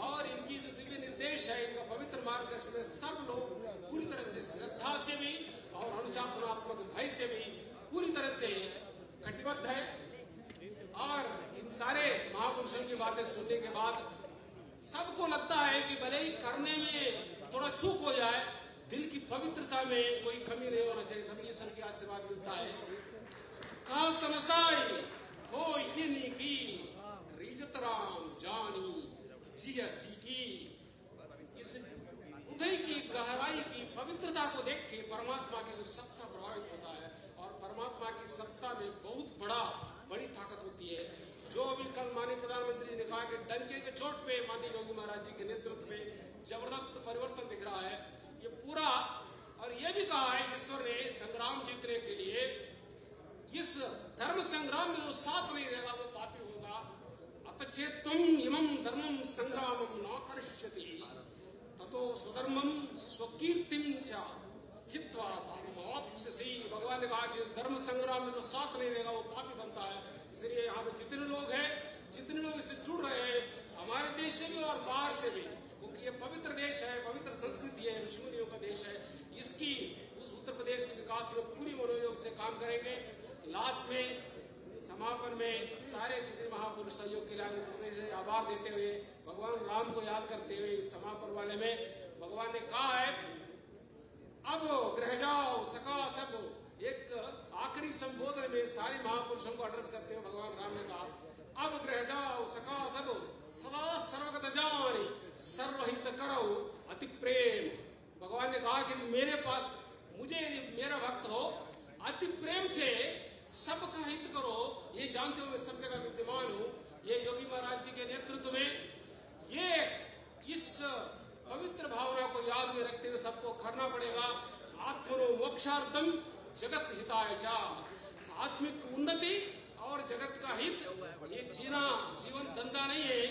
और इनकी जो दिव्य निर्देश है, इनका पवित्र मार्गदर्शन में सब लोग पूरी तरह से श्रद्धा से भी और अनुशासनात्मक भय से भी पूरी तरह से कटिबद्ध है। और इन सारे महापुरुषों की बातें सुनने के बाद सबको लगता है कि भले ही करने में थोड़ा चूक हो जाए, दिल की पवित्रता में कोई कमी नहीं होना चाहिए। सभी ईश्वर की आशीर्वाद मिलता है। काल तमसाई हो ये नीकी रिजत राम जानी जिया जी की। इस उदय की गहराई की पवित्रता को देख के परमात्मा की जो सत्ता प्रभावित होता है, और परमात्मा की सत्ता में बहुत बड़ी ताकत होती है। जो अभी कल माननीय प्रधानमंत्री जी ने कहा कि डंके के चोट पे माननीय योगी महाराज जी के नेतृत्व में जबरदस्त परिवर्तन दिख रहा है, ये पूरा। और ये भी कहा है ईश्वर ने संग्राम जीतने के लिए, इस धर्म संग्राम में जो साथ नहीं देगा वो पापी होगा। अतचेत्तम इमं धर्मम संग्रामम न करिष्यति ततो स्वधर्मम स्वकीर्तिम च हित्वा पापमाप्स्यसि। भगवान ने कहा कि धर्म संग्राम में जो साथ नहीं देगा वो पापी बनता है। इसलिए यहाँ पे जितने लोग हैं, जितने लोग इससे जुड़ रहे हैं, हमारे देश से भी और बाहर से भी, क्योंकि ये पवित्र देश है, पवित्र संस्कृति है, ऋषिमुनियों का देश है, इसकी उस उत्तर प्रदेश के विकास में पूरी मनोयोग से काम करेंगे। लास्ट में समापन में सारे जितने महापुरुष सहयोग के लिए आभार देते हुए, भगवान राम को याद करते हुए इस समापन वाले में भगवान ने कहा है अब ग्रह जाओ सखा सब। एक आखिरी संबोधन में सारे महापुरुषों को एड्रेस करते हुए भगवान राम ने कहा अब ग्रह जाओ सखा सब सदा सर्वगत जानी सर्वहित करो अति प्रेम। भगवान ने कहा कि मेरे पास मुझे मेरा भक्त हो, अति प्रेम से सबका हित करो। ये जानते हुए सब जगह विद्यमान हूँ। ये योगी महाराज जी के नेतृत्व में ये इस पवित्र भावना को याद में रखते हुए सबको करना पड़ेगा। आत्मनो मोक्षार्थम जगत हिताय च। आत्मिक उन्नति और जगत का हित, ये जीना जीवन धंधा नहीं है,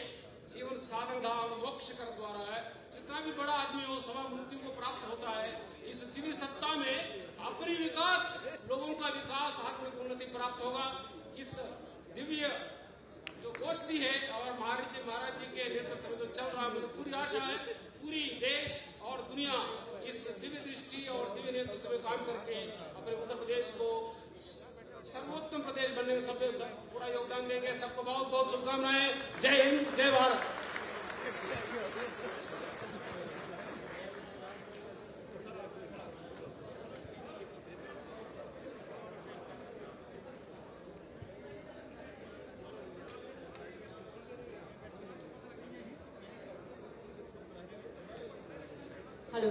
जीवन साधन धाम मोक्ष कर द्वारा है। जितना भी बड़ा आदमी हो सवा मृत्यु को प्राप्त होता है। इस दिव्य सत्ता में अपनी विकास, लोगों का विकास, आत्मिक उन्नति प्राप्त होगा। इस दिव्य जो गोष्ठी है और महाराज जी के नेतृत्व में जो चल रहा है, पूरी आशा है पूरी देश और दुनिया इस दिव्य दृष्टि और दिव्य नेतृत्व में काम करके अपने उत्तर प्रदेश को सर्वोत्तम प्रदेश बनने में सब पूरा योगदान देंगे। सबको बहुत बहुत शुभकामनाएं। जय हिंद, जय Bharat. Hello.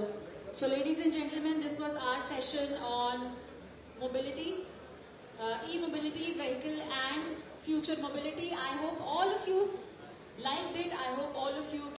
So ladies and gentlemen, this was our session on mobility, e-mobility, vehicle and future mobility. I hope all of you liked it. I hope all of you